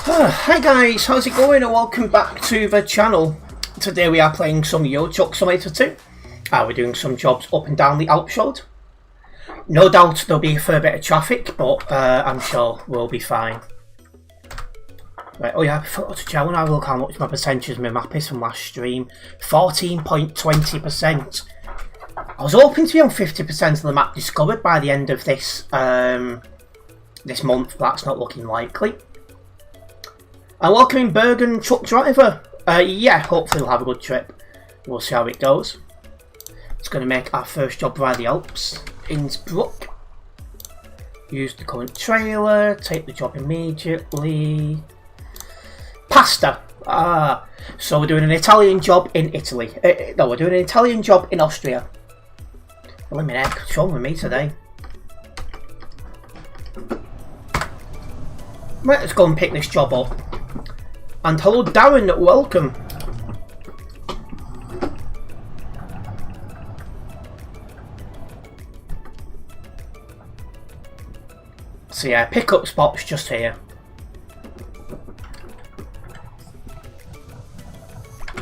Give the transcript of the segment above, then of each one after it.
Hi guys, how's it going and welcome back to the channel. Today we are playing some Euro Truck Simulator 2. We're doing some jobs up and down the Alps road. No doubt there'll be a fair bit of traffic, but I'm sure we'll be fine. Right, oh yeah, I forgot to check when I look how much my percentage of my map is from last stream. 14.20%. I was hoping to be on 50% of the map discovered by the end of this this month, but that's not looking likely. And welcoming Bergen truck driver. Yeah, hopefully we'll have a good trip. We'll see how it goes. It's going to make our first job via the Alps. Innsbruck. Use the current trailer. Take the job immediately. Pasta. So we're doing an Italian job in Italy. No, we're doing an Italian job in Austria. Eliminate. What's wrong with me today? Right, let's go and pick this job up. And hello Darren, welcome. So yeah, pickup spot's just here.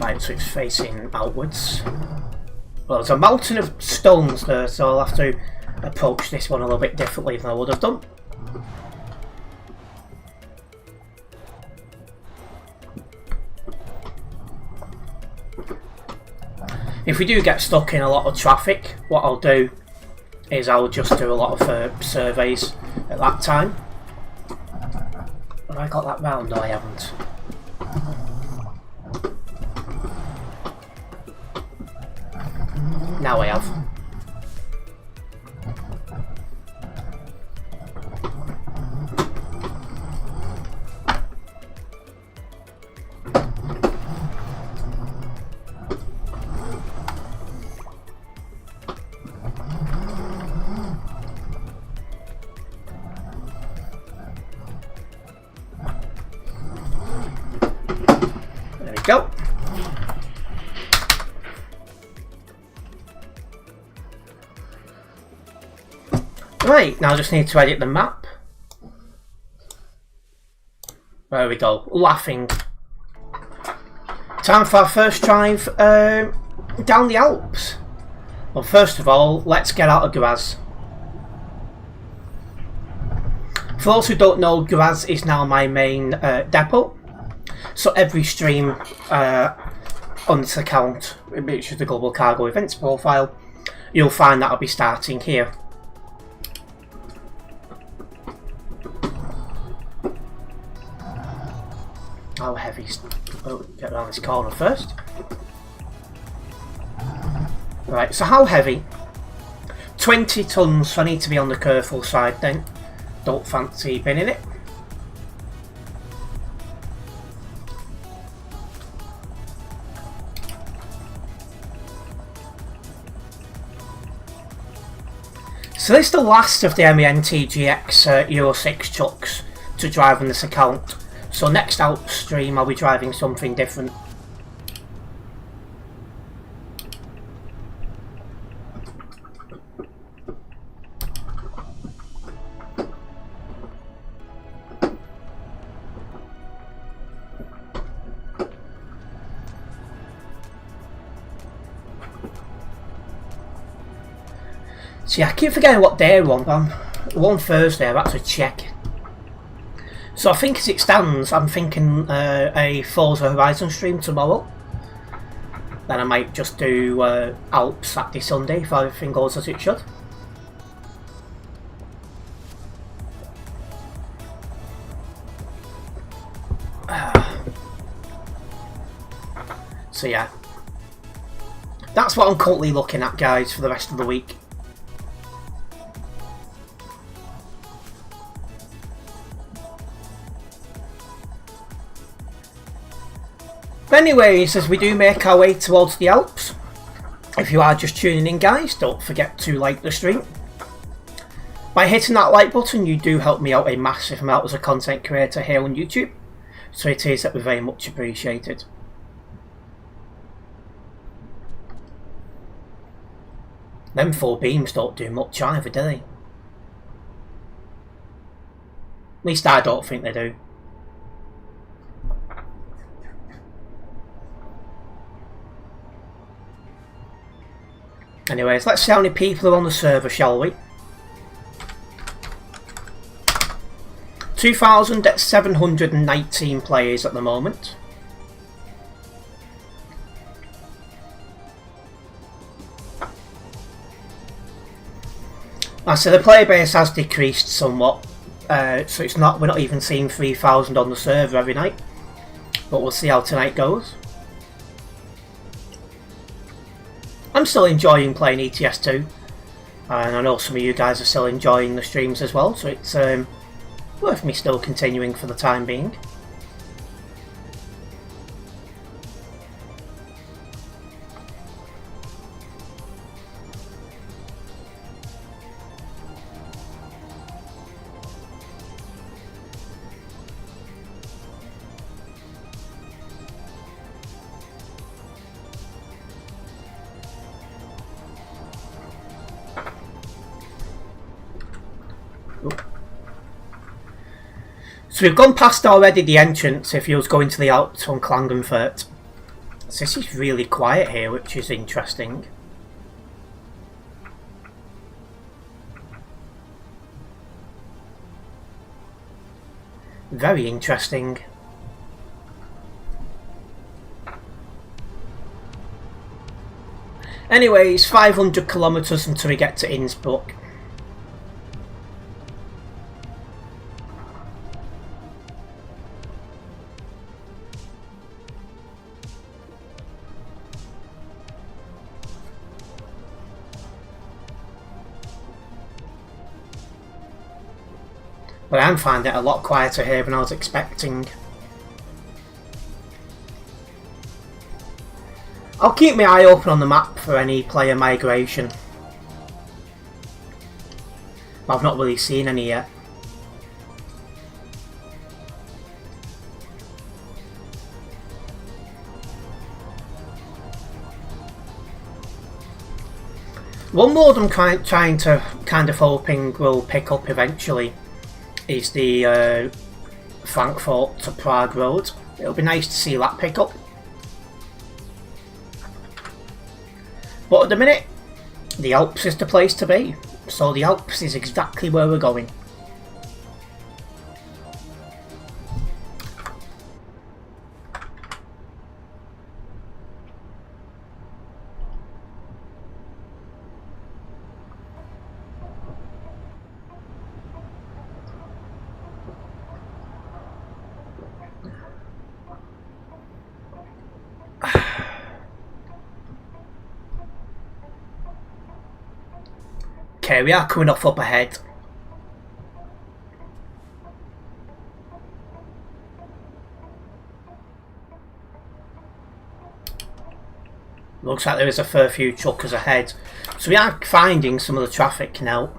Right, so it's facing outwards. Well, there's a mountain of stones there, so I'll have to approach this one a little bit differently than I would have done. If we do get stuck in a lot of traffic, what I'll do is I'll just do a lot of surveys at that time. Have I got that round? No, I haven't. Now I have. Go. Right, now I just need to edit the map. There we go, laughing. Time for our first drive down the Alps. Well, first of all, let's get out of Graz. For those who don't know, Graz is now my main depot. So every stream on this account, which is the Global Cargo Events profile, you'll find that I'll be starting here. How heavy? Oh, get around this corner first. Right, so how heavy? 20 tons, so I need to be on the careful side then. Don't fancy binning it. So this is the last of the MEN-TGX Euro 6 trucks to drive on this account. So next out stream I'll be driving something different. So yeah, I keep forgetting what day we're on. One Thursday, I've had to check. So I think as it stands, I'm thinking a Forza Horizon stream tomorrow. Then I might just do Alps Saturday, Sunday if everything goes as it should. So yeah, that's what I'm currently looking at, guys, for the rest of the week. Anyways, as we do make our way towards the Alps, if you are just tuning in, guys, don't forget to like the stream. By hitting that like button, you do help me out a massive amount as a content creator here on YouTube, so it is very much appreciated. Them 4 beams don't do much either, do they? At least I don't think they do. Anyways, let's see how many people are on the server, shall we? 2,719 players at the moment. So the player base has decreased somewhat, so we're not even seeing 3,000 on the server every night, but we'll see how tonight goes. I'm still enjoying playing ETS2, and I know some of you guys are still enjoying the streams as well, so it's worth me still continuing for the time being. So we've gone past already the entrance if you was going to the Alps on Klagenfurt. So this is really quiet here, which is interesting. Very interesting. Anyways, 500 kilometers until we get to Innsbruck. But I am finding it a lot quieter here than I was expecting. I'll keep my eye open on the map for any player migration. But I've not really seen any yet. One road I'm trying to kind of hoping will pick up eventually is the Frankfurt to Prague road. It'll be nice to see that pick up. But at the minute, the Alps is the place to be. So the Alps is exactly where we're going. Okay, we are coming off up ahead. Looks like there is a fair few truckers ahead. So we are finding some of the traffic now.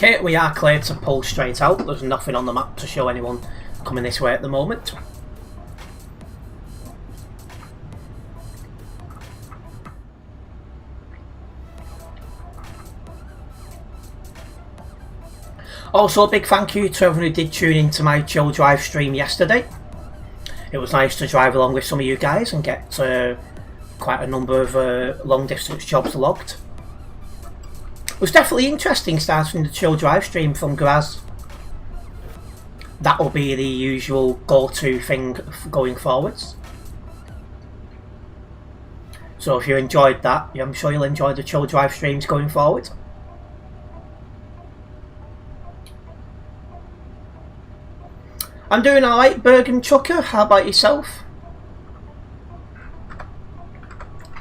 Okay, we are clear to pull straight out. There's nothing on the map to show anyone coming this way at the moment. Also, a big thank you to everyone who did tune into my chill drive stream yesterday. It was nice to drive along with some of you guys and get quite a number of long distance jobs logged. It was definitely interesting starting the chill drive stream from Graz. That will be the usual go-to thing going forwards. So if you enjoyed that, I'm sure you'll enjoy the chill drive streams going forward. I'm doing alright, Bergen Chucker. How about yourself?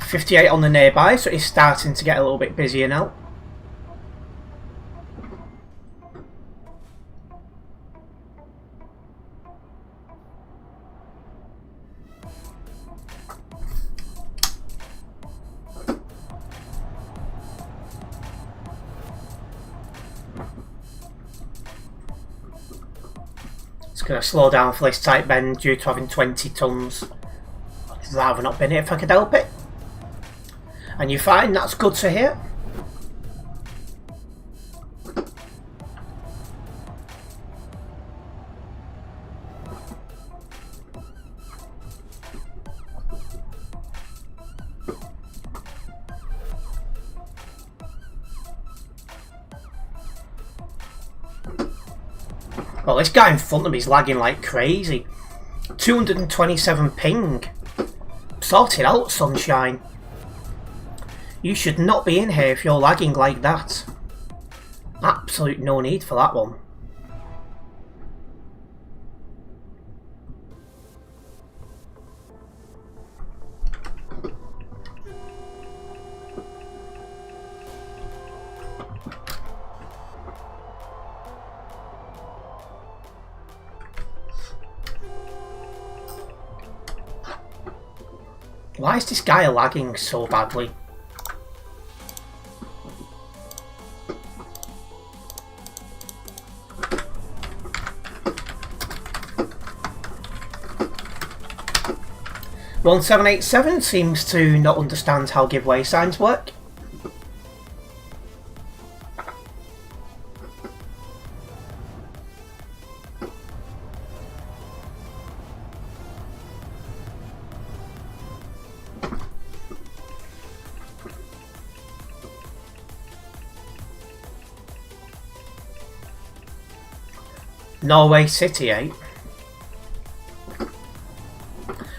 58 on the nearby, so it's starting to get a little bit busier now. Going to slow down for this tight bend due to having 20 tons. I'd rather not been here if I could help it. And you're fine, that's good to hear. Well, this guy in front of me is lagging like crazy. 227 ping. Sort it out, sunshine. You should not be in here if you're lagging like that. Absolute no need for that one. Why is this guy lagging so badly? (1787) seems to not understand how giveaway signs work. Norway City, eh?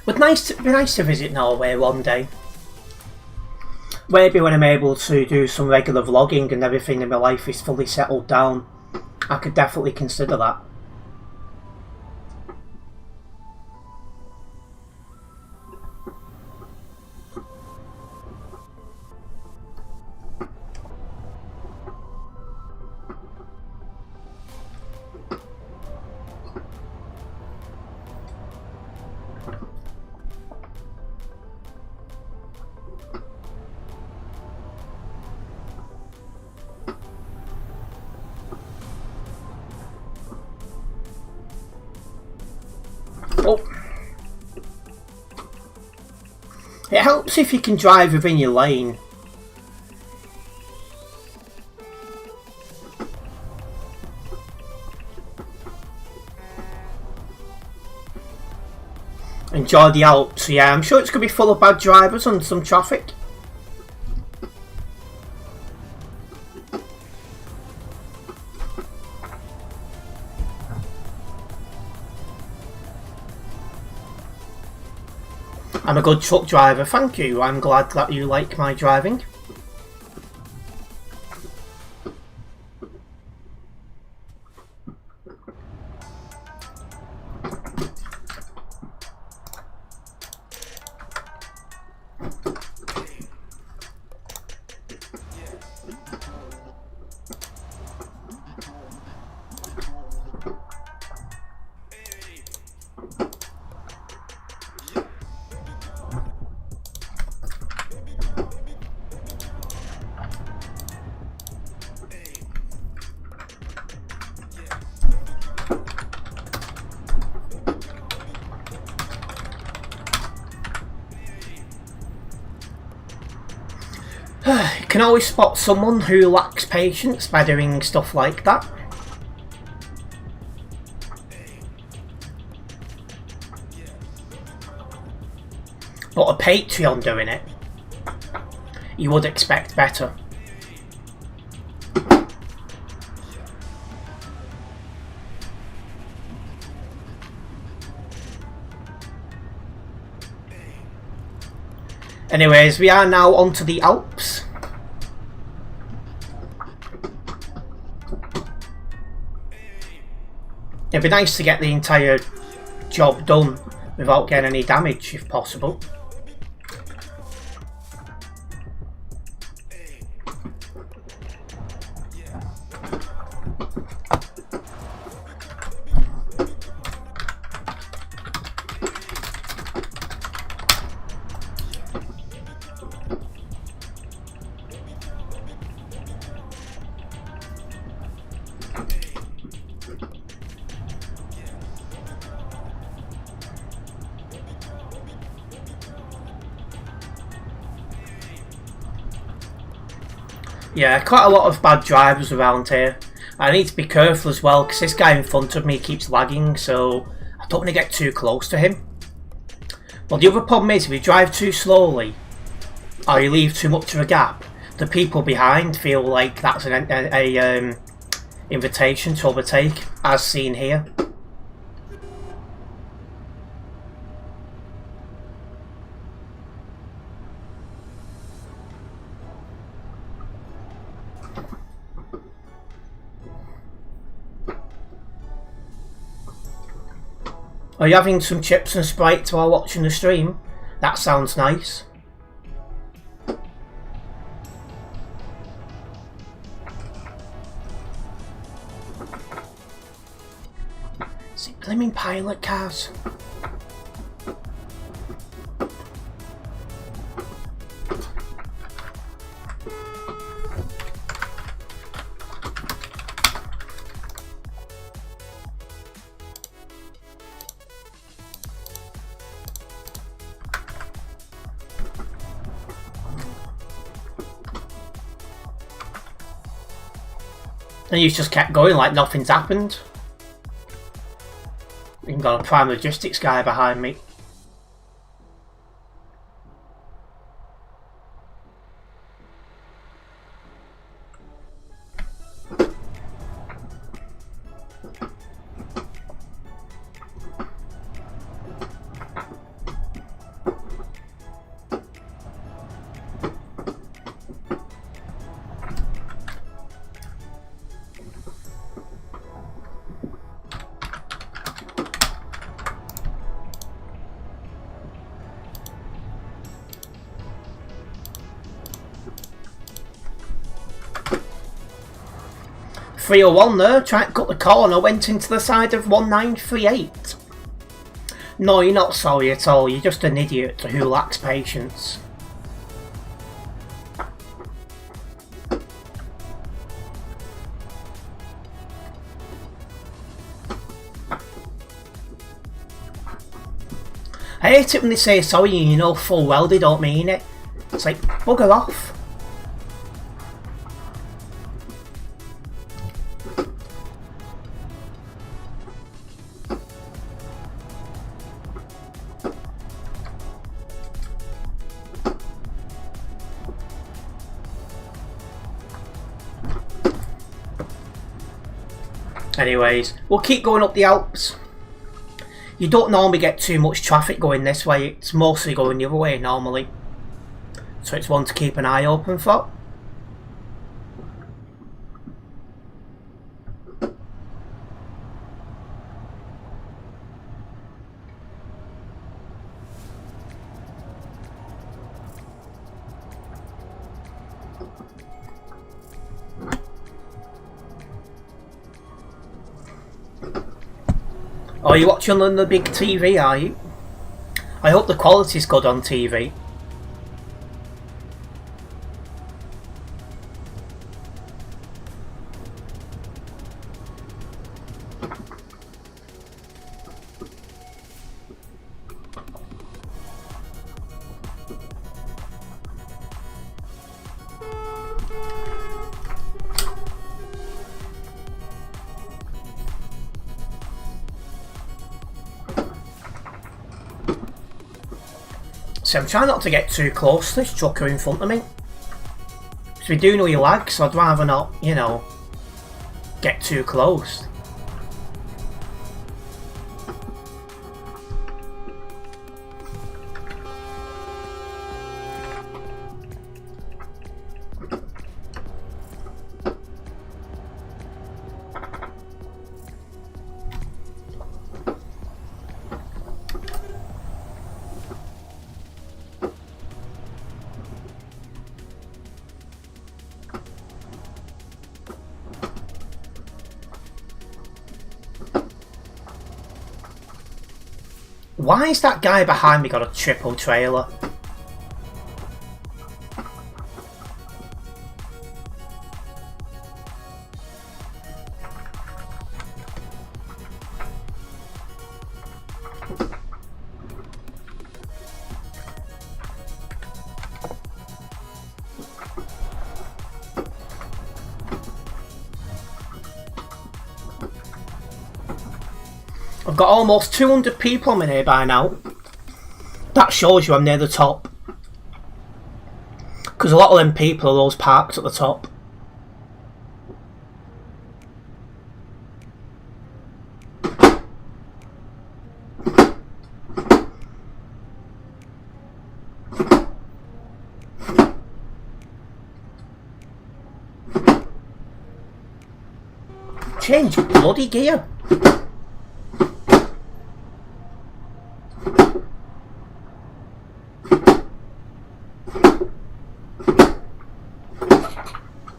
Would be nice to visit Norway one day. Maybe when I'm able to do some regular vlogging and everything in my life is fully settled down, I could definitely consider that. Oh. It helps if you can drive within your lane. Enjoy the Alps. Yeah, I'm sure it's going to be full of bad drivers and some traffic. I'm a good truck driver, thank you. I'm glad that you like my driving. You can always spot someone who lacks patience by doing stuff like that. But a Patreon doing it, you would expect better. Anyways, we are now onto the Alps. It'd be nice to get the entire job done without getting any damage, if possible. Yeah, quite a lot of bad drivers around here. I need to be careful as well because this guy in front of me keeps lagging, so I don't want to get too close to him. Well, the other problem is if you drive too slowly or you leave too much of a gap, the people behind feel like that's invitation to overtake, as seen here. Are you having some chips and Sprite while watching the stream? That sounds nice. Is it blimmin' pilot cars? And you just kept going like nothing's happened. Even got a prime logistics guy behind me. .301 there, trying to cut the corner, went into the side of 1938. No, you're not sorry at all, you're just an idiot who lacks patience. I hate it when they say sorry and you know full well they don't mean it. It's like, bugger off. Anyways, we'll keep going up the Alps. You don't normally get too much traffic going this way, it's mostly going the other way normally. So it's one to keep an eye open for. Oh, you're watching on the big TV, are you? I hope the quality's good on TV. So I'm trying not to get too close to this trucker in front of me. Because we do know he lags, so I'd rather not, you know, get too close. Why is that guy behind me got a triple trailer? I've got almost 200 people on me here by now. That shows you I'm near the top. Because a lot of them people are those parked at the top. change bloody gear.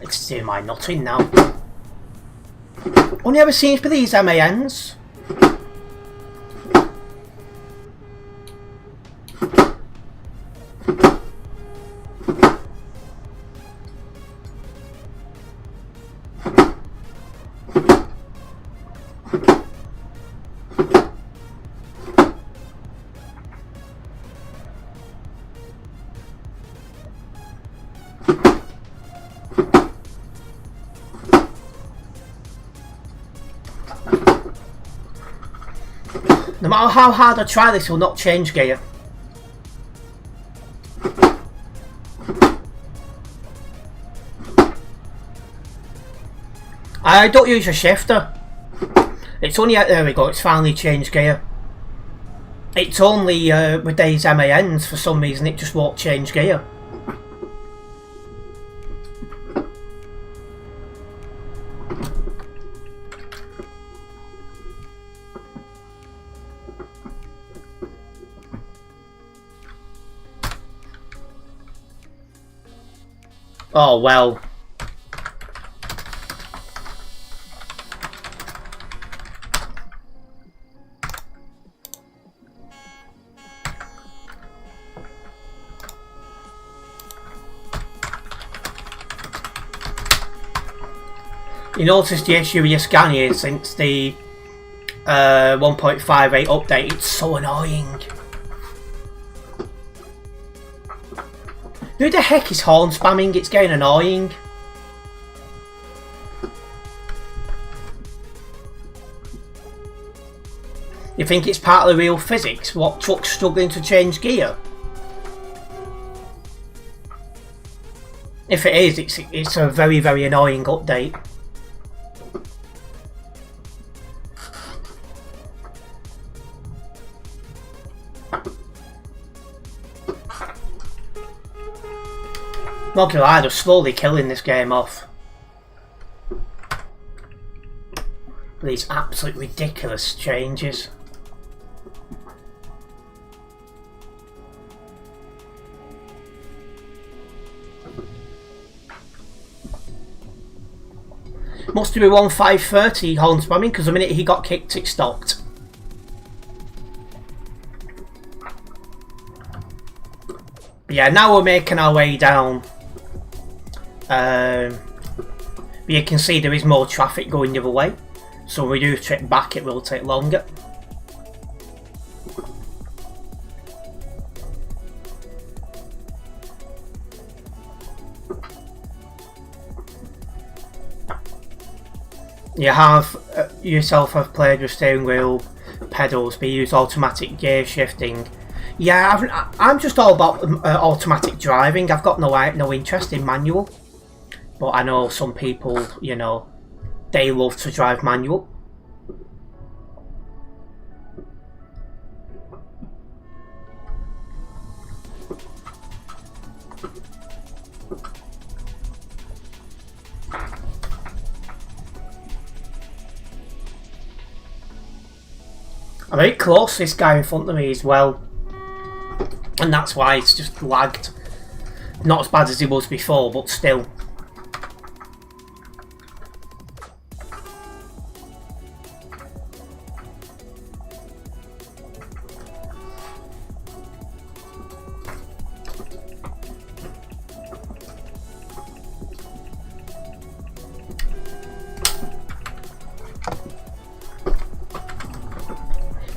It's doing my nutting now. Only ever seems to be these MANs. No matter how hard I try, this will not change gear. I don't use a shifter. It's only, there we go, it's finally changed gear. It's only with these MANs, for some reason it just won't change gear. Oh well. You notice the issue with your scan here since the 1.58 update, it's so annoying. Who the heck is horn spamming? It's getting annoying. You think it's part of the real physics? What, trucks struggling to change gear? If it is, it's a very, very annoying update. Not gonna lie, they're slowly killing this game off. These absolute ridiculous changes. Must have been 1530 horn spamming, because the minute he got kicked it stopped. But yeah, now we're making our way down. But you can see there is more traffic going the other way, so when we do trip back it will take longer. You have yourself have played with steering wheel pedals, but you use automatic gear shifting. Yeah, I'm just all about automatic driving. I've got no interest in manual. But I know some people, you know, they love to drive manual. I'm very close to this guy in front of me as well. And that's why it's just lagged. Not as bad as it was before, but still.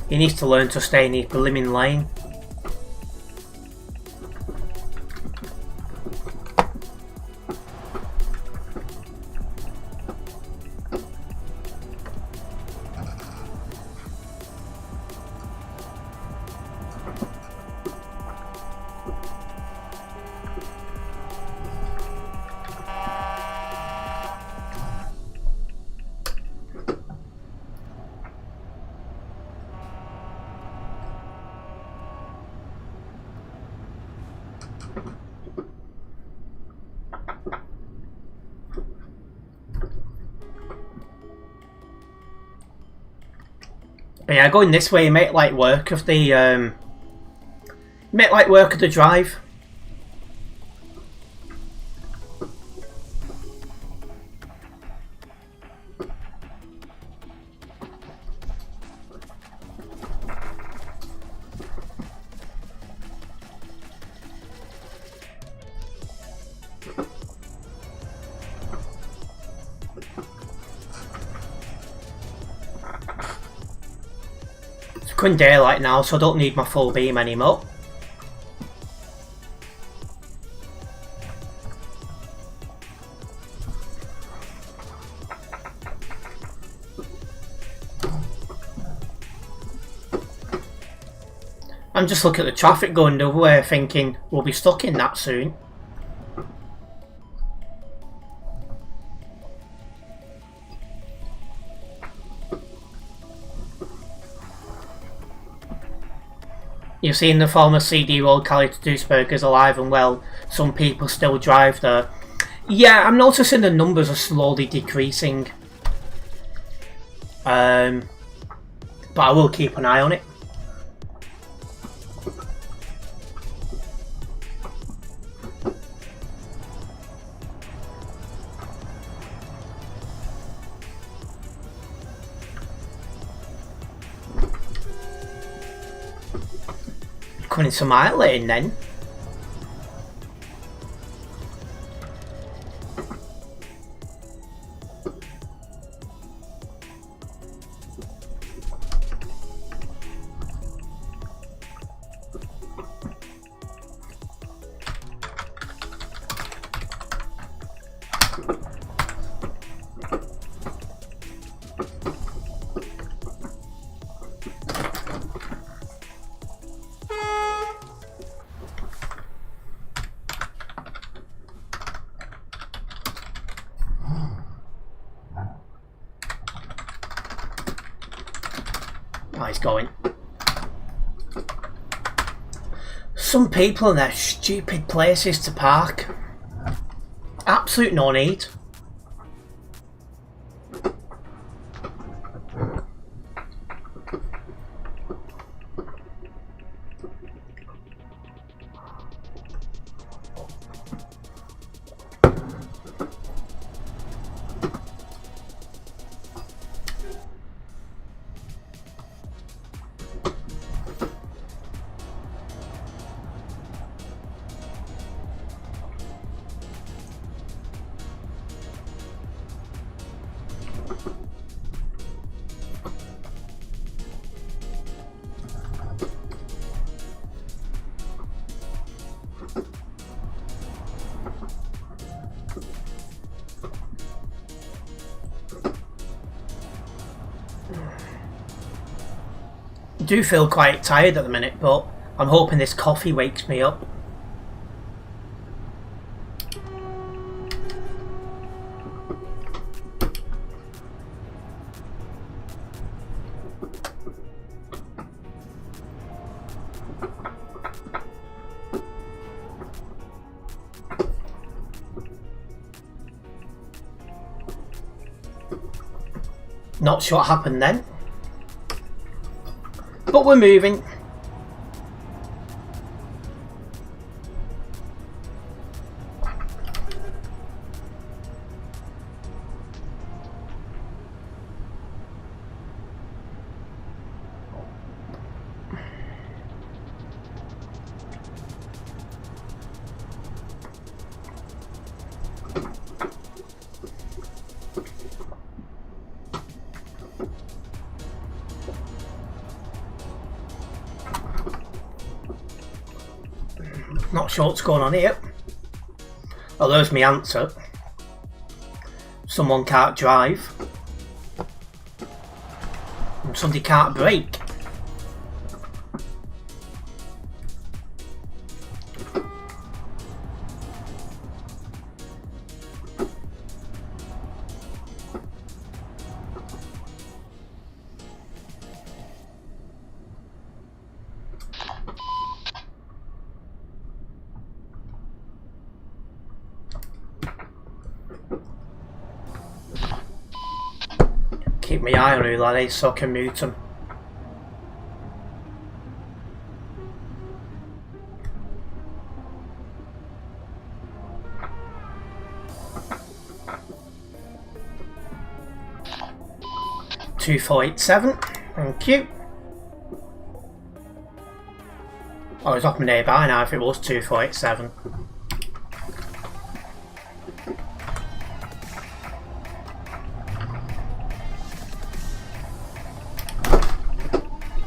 He needs to learn to stay in the blimmin' lane. But yeah, going this way, make like work of the drive. It's going daylight now, so I don't need my full beam anymore. I'm just looking at the traffic going the other way, thinking we'll be stuck in that soon. You've seen the former CD road Cali to Duisburg is alive and well. Some people still drive there. Yeah, I'm noticing the numbers are slowly decreasing. But I will keep an eye on it. Coming into my lane then. Oh, he's going. Some people in their stupid places to park. Absolute no need. I do feel quite tired at the minute, but I'm hoping this coffee wakes me up. Not sure what happened then. But we're moving. Not sure what's going on here. Oh, there's my answer. Someone can't drive. And somebody can't brake. Keep my eye on who that is so I can mute him. 2487. Thank you. Oh, it's up nearby now if it was 2487.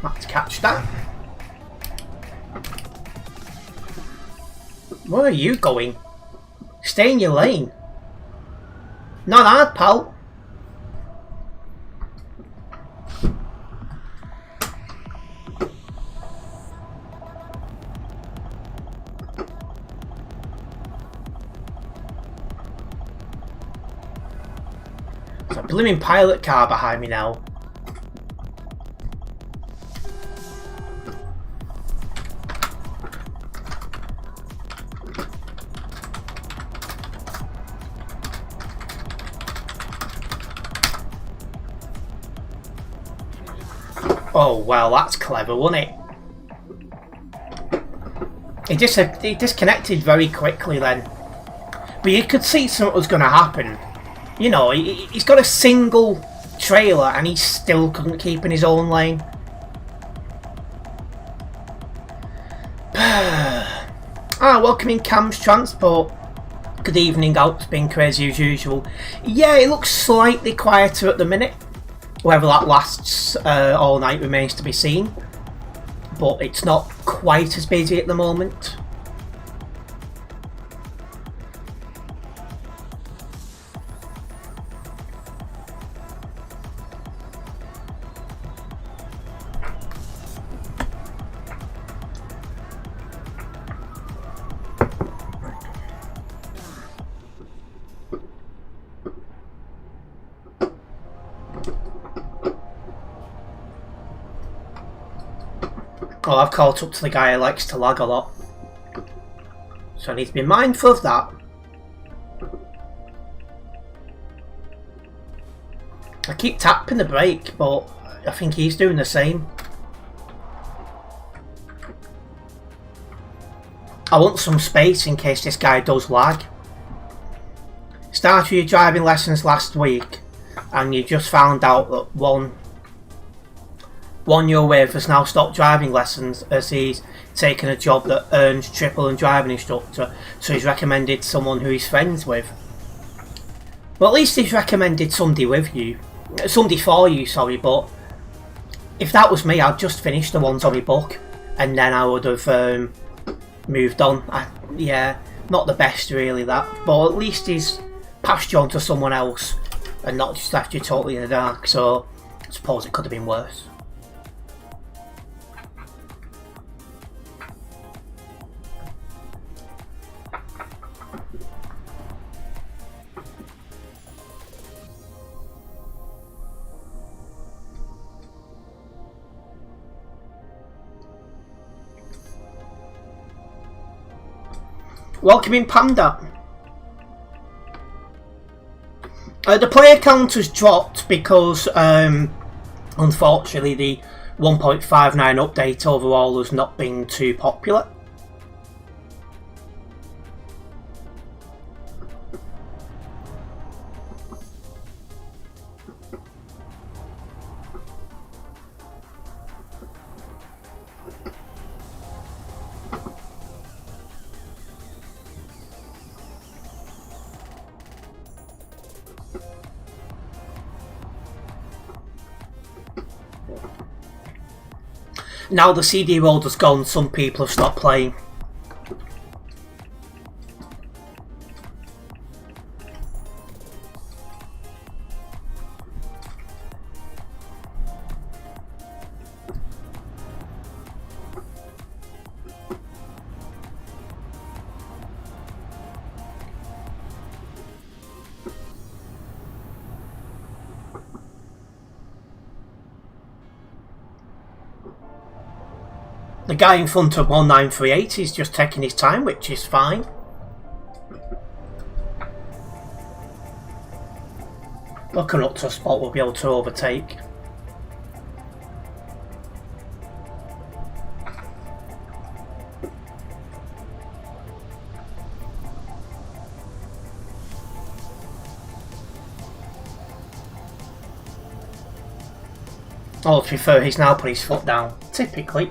Let's catch that. Where are you going? Stay in your lane. Not hard, pal. There's a blooming pilot car behind me now. Oh, well, that's clever, wasn't it? He disconnected very quickly then. But you could see something was going to happen. You know, he's got a single trailer and he still couldn't keep in his own lane. Welcome in Cam's Transport. Good evening, Alps, being crazy as usual. Yeah, it looks slightly quieter at the minute. Whether that lasts all night remains to be seen, but it's not quite as busy at the moment. Oh, I've caught up to the guy who likes to lag a lot, so I need to be mindful of that. I keep tapping the brake, but I think he's doing the same. I want some space in case this guy does lag. Started your driving lessons last week and you just found out that one you're with has now stopped driving lessons as he's taken a job that earns triple and driving instructor, so he's recommended someone who he's friends with. Well, at least he's recommended somebody for you, sorry, but if that was me, I'd just finish the ones on my book and then I would have moved on. Yeah, not the best really that, but at least he's passed you on to someone else and not just left you totally in the dark, so I suppose it could have been worse. Welcome in, Panda. The player count has dropped because, unfortunately, the 1.59 update overall has not been too popular. Now the CD holder's gone, some people have stopped playing. The guy in front of 1938 is just taking his time, which is fine. Looking up to a spot we'll be able to overtake. Oh, to be fair, he's now put his foot down. Typically.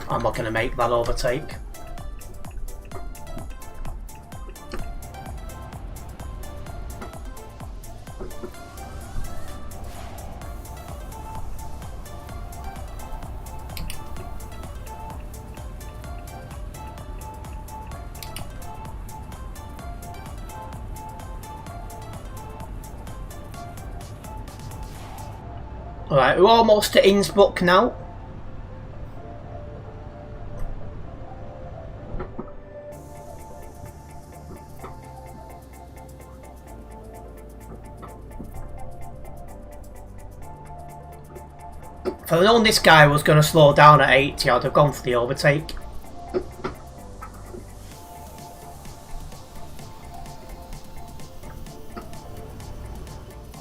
I'm not going to make that overtake. Alright, we're almost at Innsbruck now. If I'd known this guy was going to slow down at 80, I'd have gone for the overtake.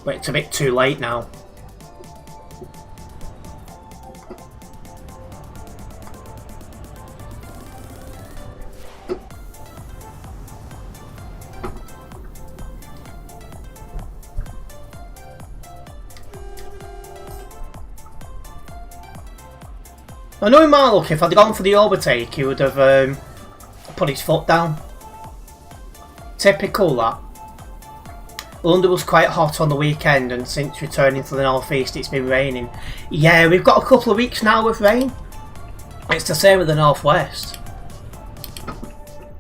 But it's a bit too late now. I know in my luck, if I'd gone for the overtake, he would have put his foot down. Typical that. London was quite hot on the weekend, and since returning to the northeast it's been raining. Yeah, we've got a couple of weeks now with rain. It's the same with the northwest.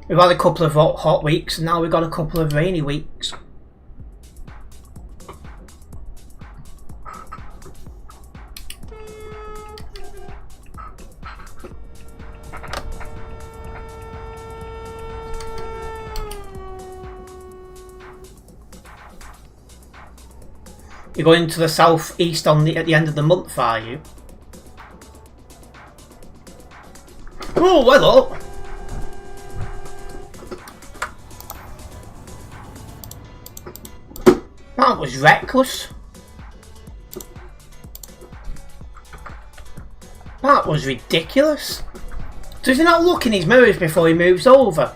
We've had a couple of hot weeks and now we've got a couple of rainy weeks. You're going to the southeast at the end of the month, are you? Oh, well up. That was reckless. That was ridiculous. Does he not look in his mirrors before he moves over?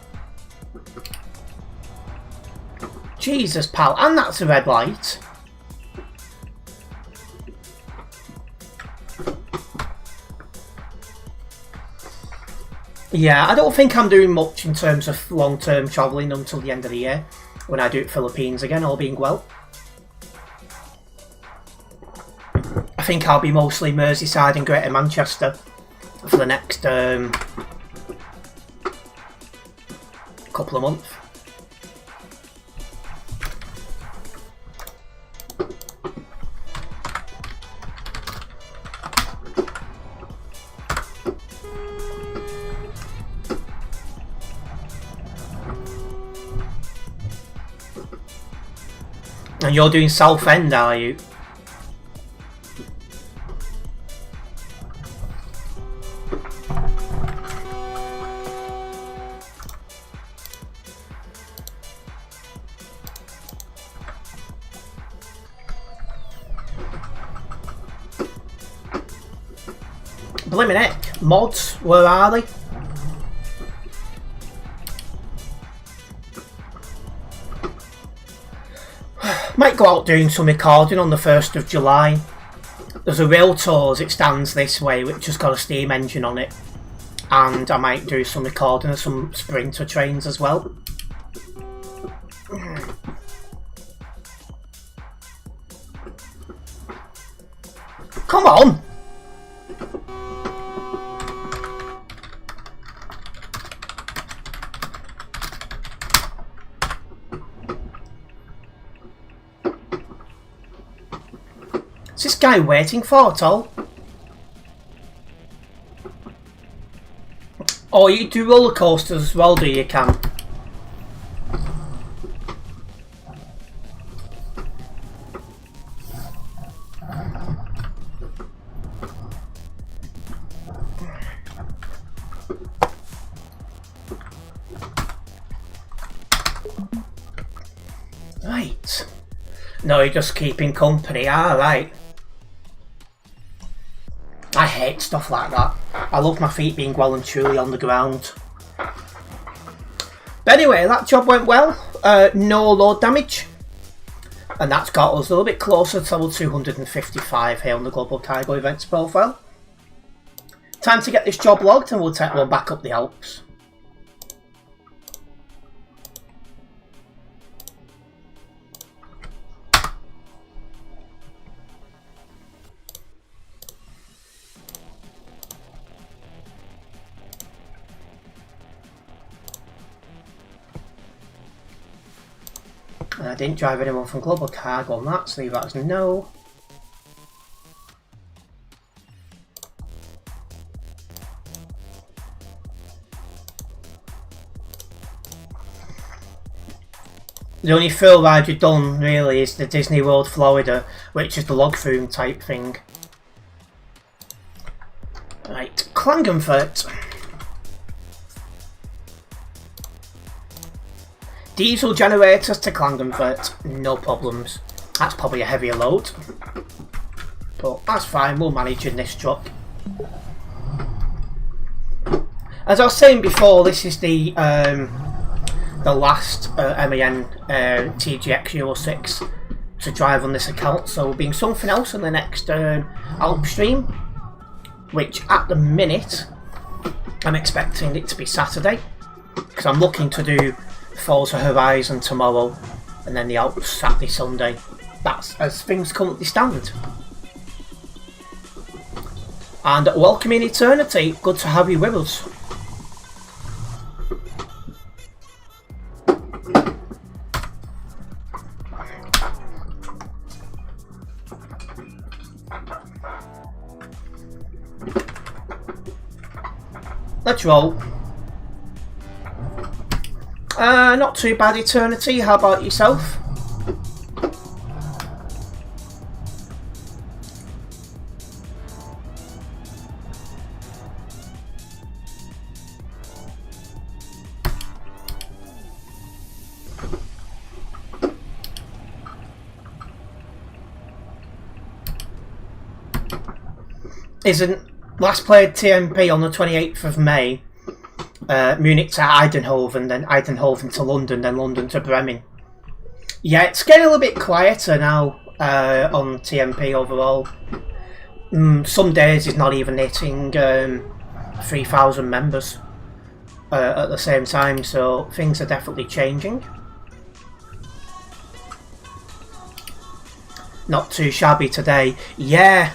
Jesus, pal. And that's a red light. Yeah, I don't think I'm doing much in terms of long-term travelling until the end of the year, when I do Philippines again, all being well. I think I'll be mostly Merseyside and Greater Manchester for the next couple of months. And you're doing Southend, are you? Blimmin' heck, mods, where are they? Might go out doing some recording on the 1st of July. There's a rail tour as it stands this way, which has got a steam engine on it. And I might do some recording of some Sprinter trains as well. Come on! Is this guy waiting for at all? Oh, you do roller coasters as well, do you, Cam? Right. No, you're just keeping company. Ah, right. I hate stuff like that. I love my feet being well and truly on the ground. But anyway, that job went well. No load damage. And that's got us a little bit closer to level 255 here on the Global Cargo Events profile. Time to get this job logged and we'll take one back up the Alps. I didn't drive anyone from Global Cargo on that, so leave that as no. The only full ride we've done really is the Disney World Florida, which is the log flume type thing. Right, Klagenfurt. Diesel generators to Klagenfurt, no problems. That's probably a heavier load, but that's fine, we'll manage in this truck. As I was saying before, this is the last MAN TGX Euro 6 to drive on this account, so we'll be in something else in the next Alps stream, which at the minute I'm expecting it to be Saturday, because I'm looking to do Forza Horizon tomorrow and then the Alps Saturday, Sunday. That's as things currently stand. And welcome in Eternity, good to have you with us. Let's roll. Not too bad, Eternity. How about yourself? Isn't last played TMP on the 28th of May. Munich to Eindhoven, then Eindhoven to London, then London to Bremen. Yeah, it's getting a little bit quieter now on TMP overall. Some days it's not even hitting 3,000 members at the same time, so things are definitely changing. Not too shabby today. Yeah,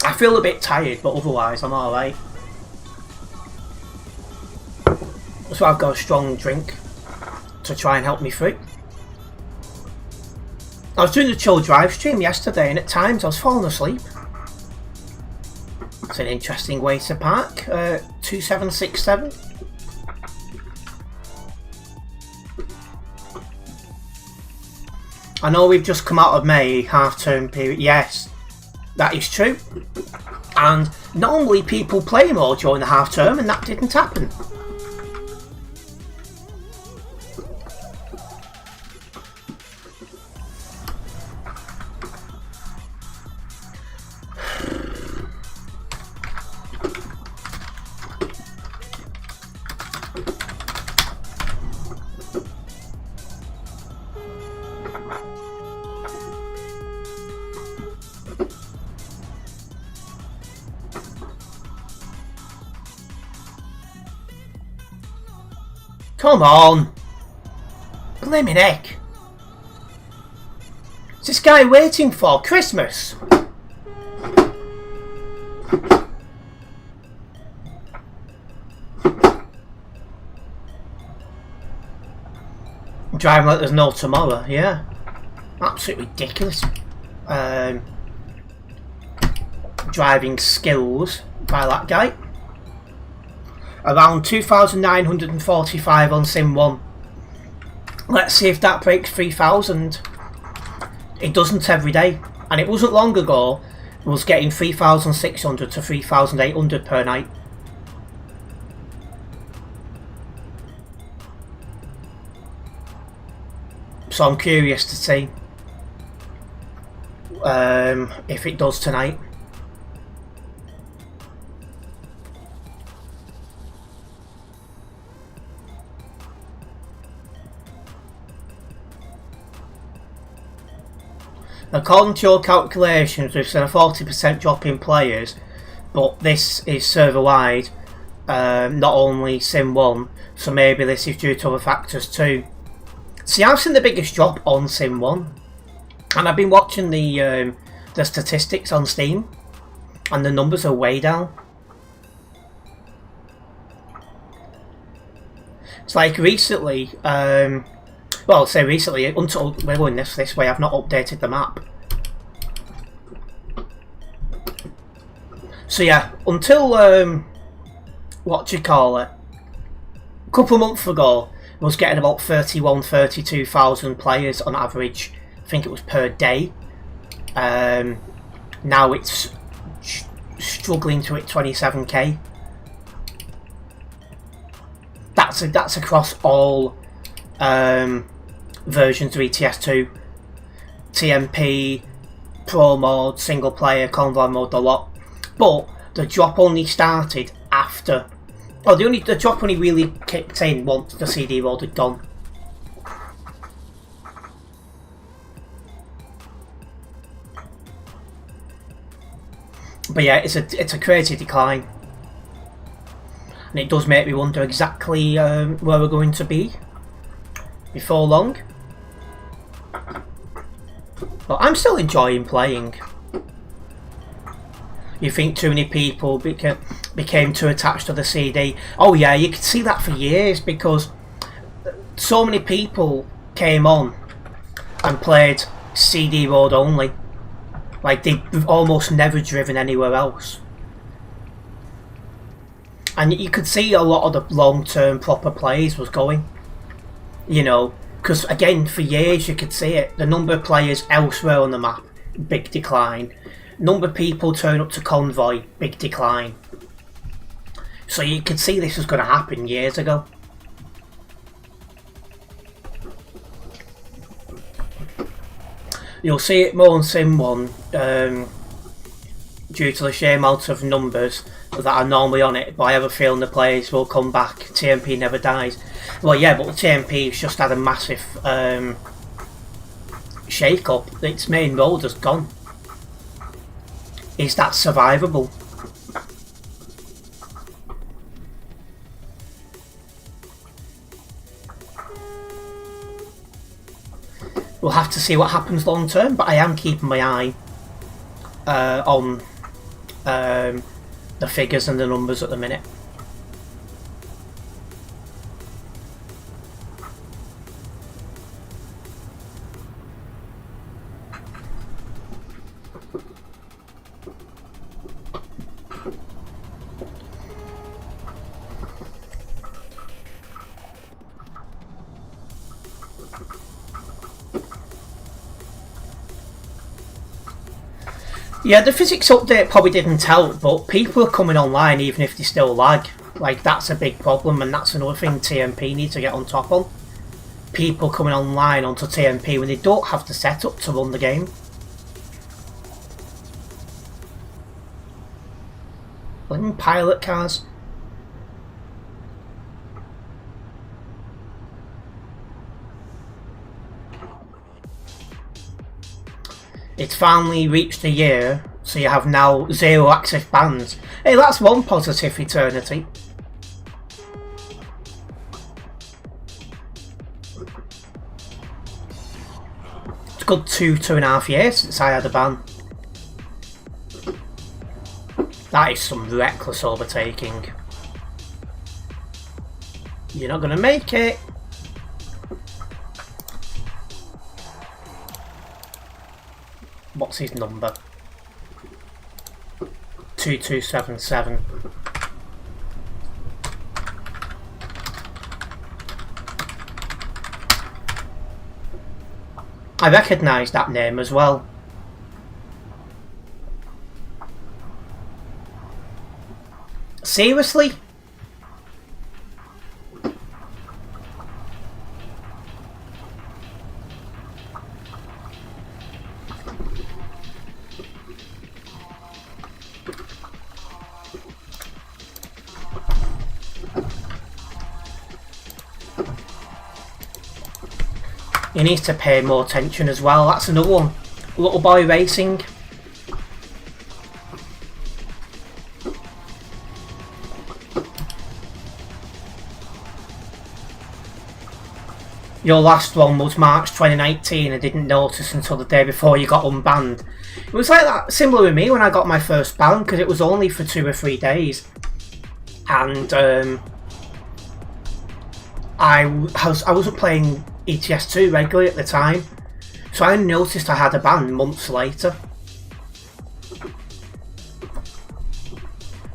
I feel a bit tired, but otherwise I'm alright. So I've got a strong drink to try and help me through. I was doing the chill drive stream yesterday and at times I was falling asleep. It's an interesting way to park. 2767. I know we've just come out of May, half-term period. Yes, that is true. And normally people play more during the half-term and that didn't happen. Come on! Blimmin' heck! What's this guy waiting for? Christmas? Driving like there's no tomorrow, yeah. Absolutely ridiculous. Driving skills by that guy. Around 2,945 on Sim 1. Let's see if that breaks 3,000. It doesn't every day. And it wasn't long ago it was getting 3,600 to 3,800 per night. So I'm curious to see if it does tonight. According to your calculations, we've seen a 40% drop in players, but this is server-wide, not only Sim 1, so maybe this is due to other factors too. See, I've seen the biggest drop on Sim 1, and I've been watching the statistics on Steam, and the numbers are way down. It's like recently, well, say recently, until we're going this way, I've not updated the map. So yeah, until, what do you call it? A couple of months ago, I was getting about 32,000 players on average. I think it was per day. Now it's struggling to hit 27k. That's across all versions of ETS2, TMP, Pro mode, single player, convoy mode, the lot. But the drop only started after. Oh, the drop only really kicked in once the CD road had gone. But yeah, it's a crazy decline. And it does make me wonder exactly where we're going to be before long. But I'm still enjoying playing. You think too many people became too attached to the CD? Oh yeah, you could see that for years because so many people came on and played CD road only. Like they've almost never driven anywhere else. And you could see a lot of the long-term proper plays was going. You know, because again, for years you could see it. The number of players elsewhere on the map, big decline. Number of people turn up to convoy, big decline. So you could see this was going to happen years ago. You'll see it more on Sim 1 due to the sheer amount of numbers that are normally on it, but I have a feeling the players will come back. TMP never dies. Well, yeah, but TMP's just had a massive shake-up. Its main road has gone. Is that survivable? We'll have to see what happens long term, but I am keeping my eye on the figures and the numbers at the minute. Yeah, the physics update probably didn't help, but people are coming online even if they still lag. Like, that's a big problem, and that's another thing TMP need to get on top on. People coming online onto TMP when they don't have the setup to run the game. Blimmin' pilot cars. It's finally reached a year, so you have now 0 active bans. Hey, that's one positive eternity. It's a good 2.5 years since I had a ban. That is some reckless overtaking. You're not gonna make it. What's his number? 2277. I recognise that name as well. Seriously? He needs to pay more attention as well. That's another one. Little Boy Racing. Your last one was March 2019 and didn't notice until the day before you got unbanned. It was like that, similar with me when I got my first ban, because it was only for 2 or 3 days. And I wasn't playing ETS2 regularly at the time, so I noticed I had a ban months later.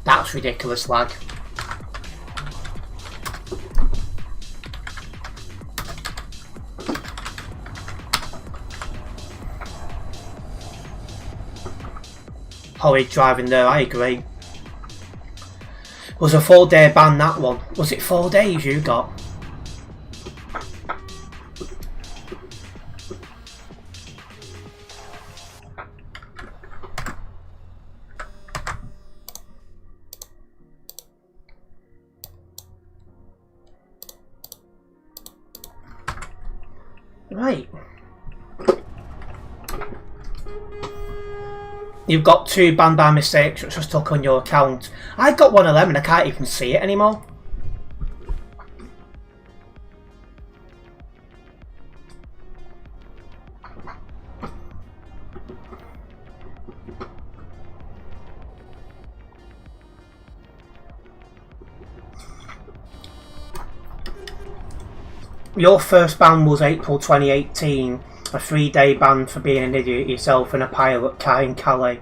That's ridiculous, lag. Horrid driving there, I agree. Was a 4-day ban, that one? Was it 4 days you got? Right. You've got 2 banned by mistakes which are stuck on your account. I got one of them and I can't even see it anymore. Your first ban was April 2018, a 3-day ban for being an idiot yourself in a pilot car in Calais.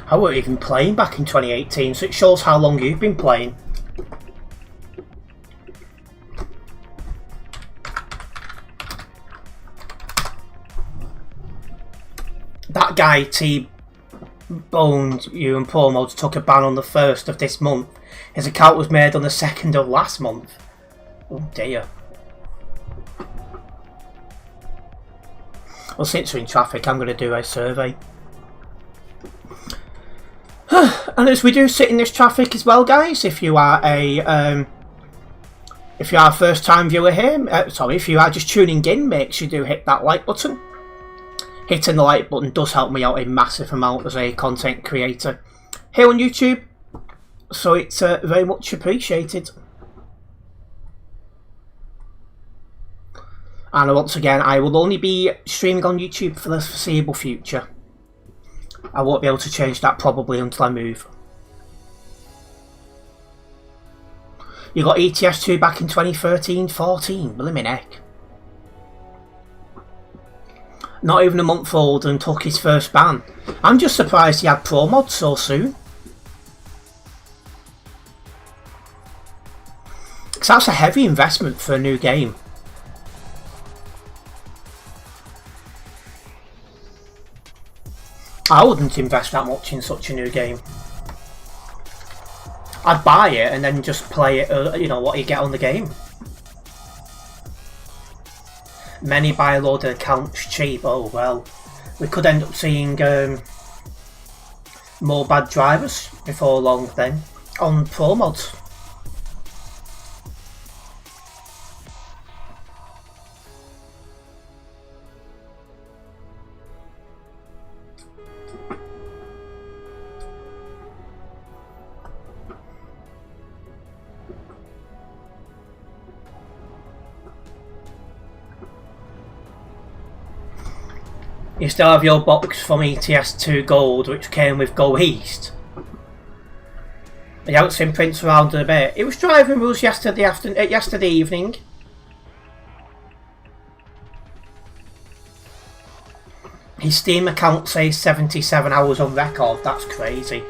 I weren't even playing back in 2018, so it shows how long you've been playing. That guy T-boned you and Pro Mods took a ban on the 1st of this month. His account was made on the 2nd of last month. Oh dear. Well, since we're in traffic, I'm going to do a survey. And as we do sit in this traffic as well, guys, if you are a first-time viewer here, if you are just tuning in, make sure you do hit that like button. Hitting the like button does help me out a massive amount as a content creator here on YouTube, so it's very much appreciated. And once again, I will only be streaming on YouTube for the foreseeable future. I won't be able to change that probably until I move. You got ETS2 back in 2013-14, blimmin' heck. Not even a month old and took his first ban. I'm just surprised he had Pro Mod so soon. Because that's a heavy investment for a new game. I wouldn't invest that much in such a new game. I'd buy it and then just play it, you know, what you get on the game. Many buy a load of accounts cheap. Oh well, we could end up seeing more bad drivers before long then on Pro Mods. You still have your box from ETS2 Gold, which came with Go East. You haven't seen Prince around in a bit. It was driving rules yesterday evening. His Steam account says 77 hours on record. That's crazy.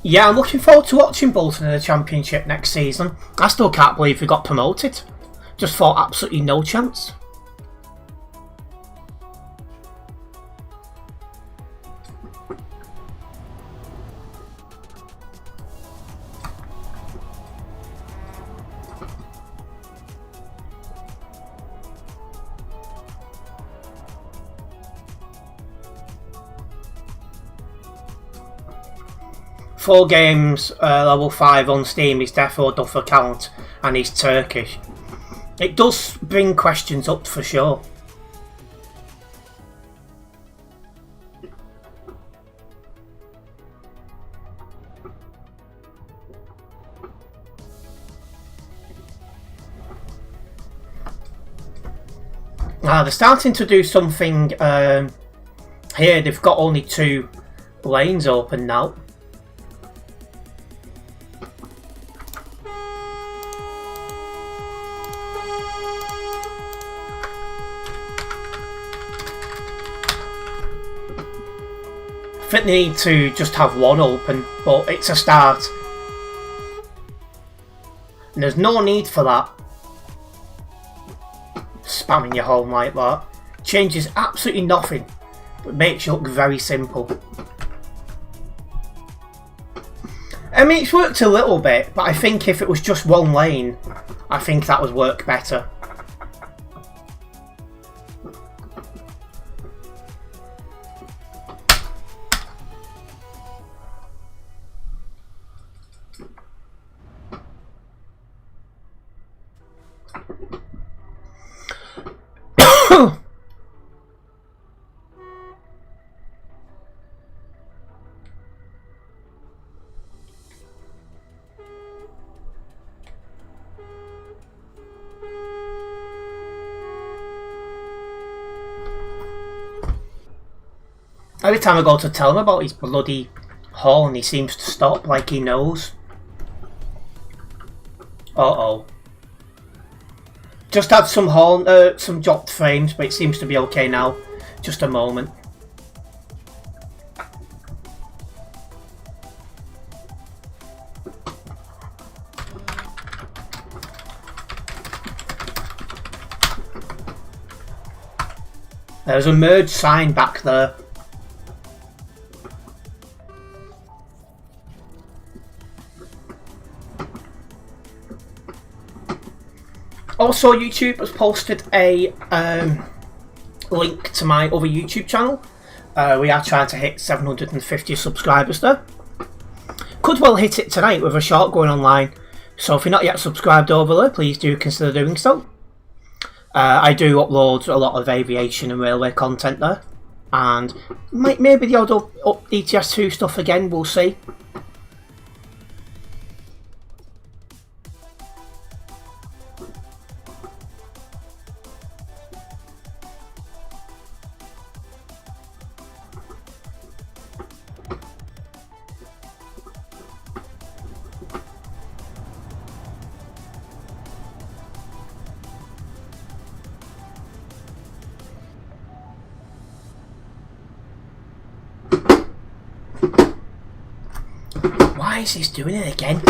Yeah, I'm looking forward to watching Bolton in the Championship next season. I still can't believe we got promoted. Just thought absolutely no chance. Four games, level 5 on Steam. He's defo duff account and he's Turkish. It does bring questions up for sure. They're starting to do something here. They've got only 2 lanes open now. I think they need to just have 1 open, but it's a start. And there's no need for that. Spamming your home like that. Changes absolutely nothing, but makes you look very simple. I mean, it's worked a little bit, but I think if it was just 1 lane, I think that would work better. Every time I go to tell him about his bloody horn, he seems to stop like he knows. Uh-oh. Just had some horn, some dropped frames, but it seems to be okay now. Just a moment. There's a merge sign back there. Also, YouTube has posted a link to my other YouTube channel. We are trying to hit 750 subscribers there. Could well hit it tonight with a short going online. So if you're not yet subscribed over there, please do consider doing so. I do upload a lot of aviation and railway content there. And maybe the odd up ETS2 stuff again, we'll see. Why is this doing it again?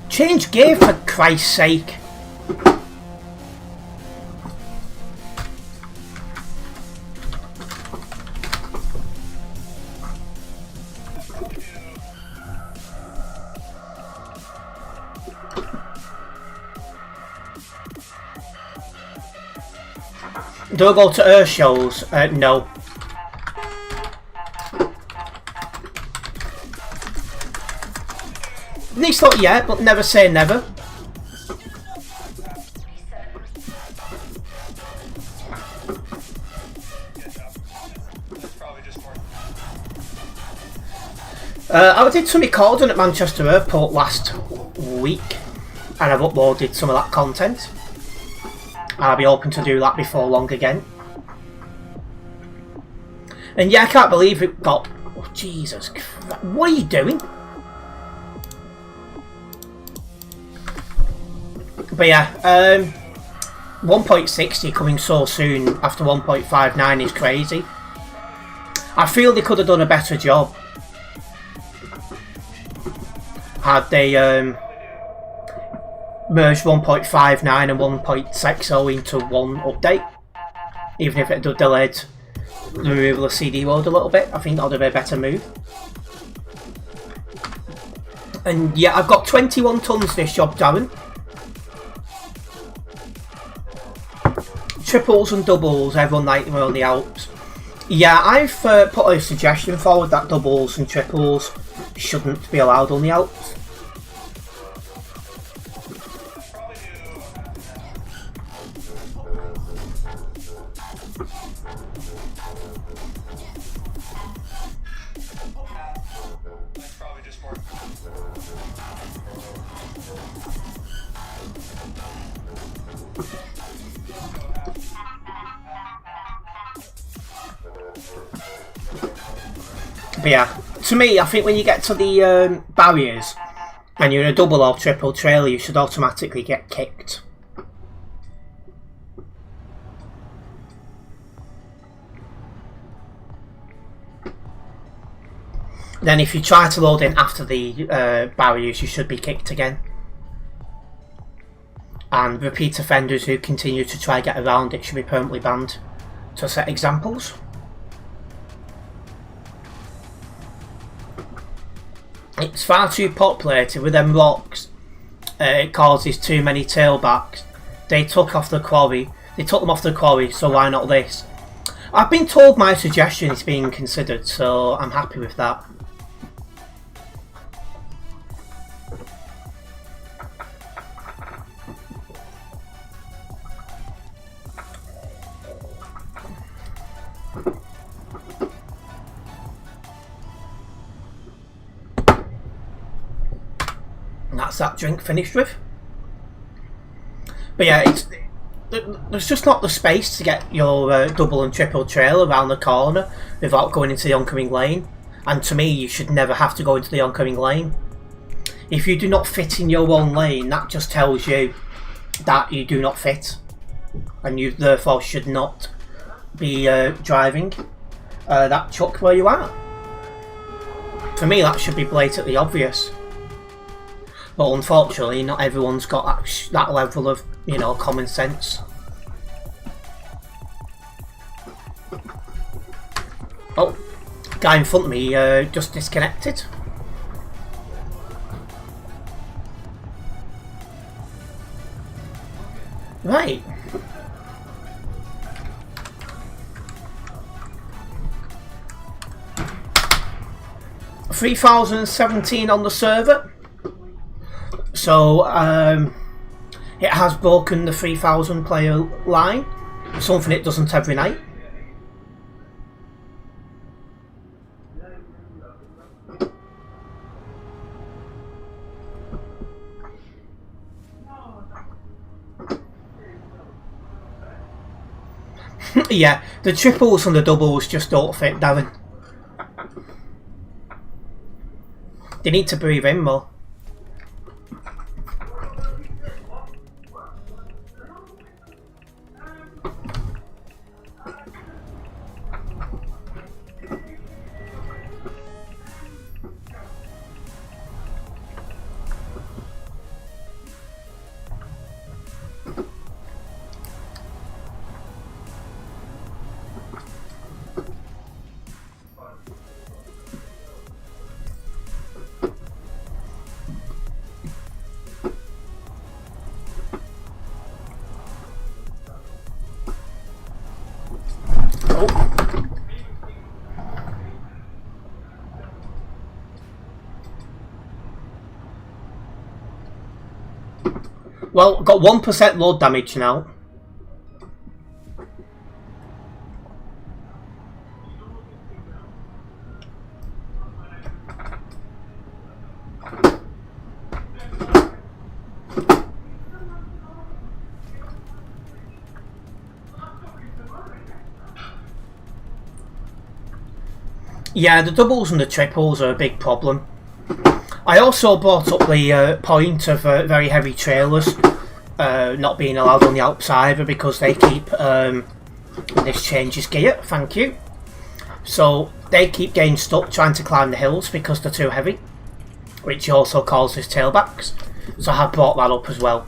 Change gear for Christ's sake. Do I go to air shows? No. At least not yet, but never say never. I did some recording at Manchester Airport last week, and I've uploaded some of that content. I'll be hoping to do that before long again. And yeah, I can't believe it got... Oh, Jesus Christ. What are you doing? But yeah, 1.60 coming so soon after 1.59 is crazy. I feel they could have done a better job. had they merged 1.59 and 1.60 into one update, even if it delayed the removal of CD load a little bit. I think that would be a better move. And yeah, I've got 21 tons this job, Darren. Triples and doubles, everyone like them on the Alps. Yeah, I've put a suggestion forward that doubles and triples shouldn't be allowed on the Alps. But yeah, to me, I think when you get to the barriers and you're in a double or triple trailer, you should automatically get kicked. Then if you try to load in after the barriers, you should be kicked again. And repeat offenders who continue to try get around it should be permanently banned, to set examples. It's far too populated with them rocks. It causes too many tailbacks. They took them off the quarry, so why not this? I've been told my suggestion is being considered, so I'm happy with that. And that's that drink finished with. But yeah, there's just not the space to get your double and triple trailer around the corner without going into the oncoming lane. And to me, you should never have to go into the oncoming lane. If you do not fit in your own lane, that just tells you that you do not fit, and you therefore should not be driving that truck where you are. For me, that should be blatantly obvious. But unfortunately, not everyone's got that level of, you know, common sense. Oh, guy in front of me just disconnected. Right. $3,017 on the server. So it has broken the 3,000 player line, something it doesn't every night. Yeah, the triples and the doubles just don't fit, Darren. They need to breathe in more. Well, got 1% load damage now. Yeah, the doubles and the triples are a big problem. I also brought up the point of very heavy trailers not being allowed on the Alps either, because they keep, this changes gear, thank you. So they keep getting stuck trying to climb the hills because they're too heavy. which also causes tailbacks. So I have brought that up as well.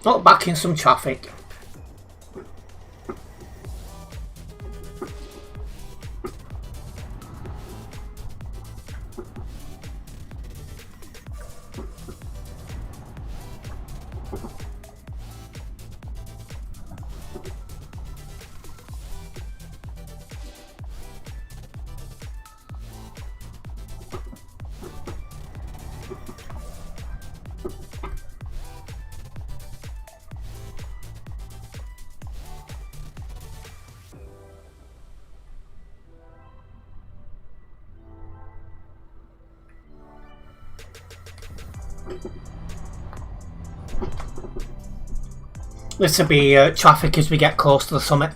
Not back in some traffic. This will be traffic as we get close to the summit.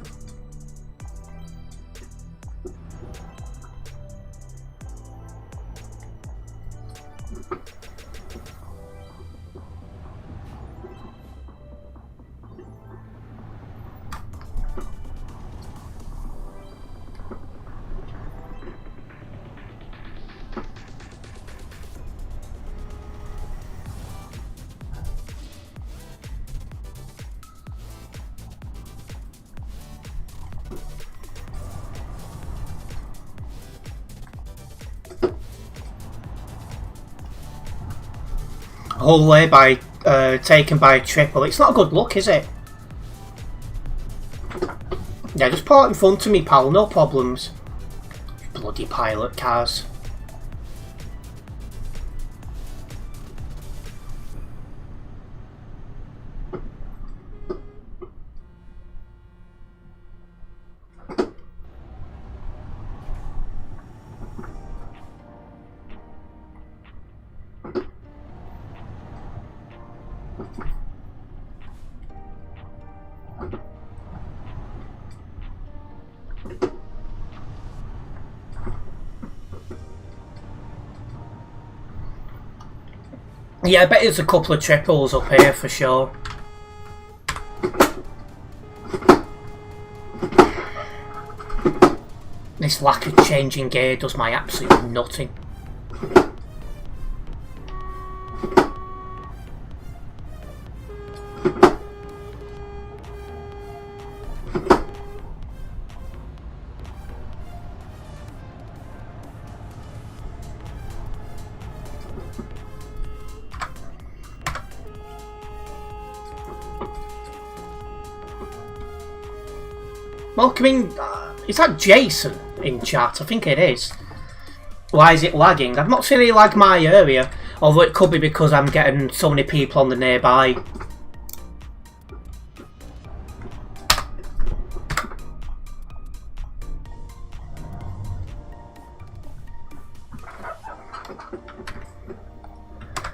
Whole way by taken by a triple. It's not a good look, is it? Yeah, just park in front of me, pal. No problems. Bloody pilot cars. Yeah, I bet there's a couple of triples up here for sure. This lack of changing gear does my absolute nutting. Well, I mean, is that Jason in chat? I think it is. Why is it lagging? I've not seen any lag my area, although it could be because I'm getting so many people on the nearby.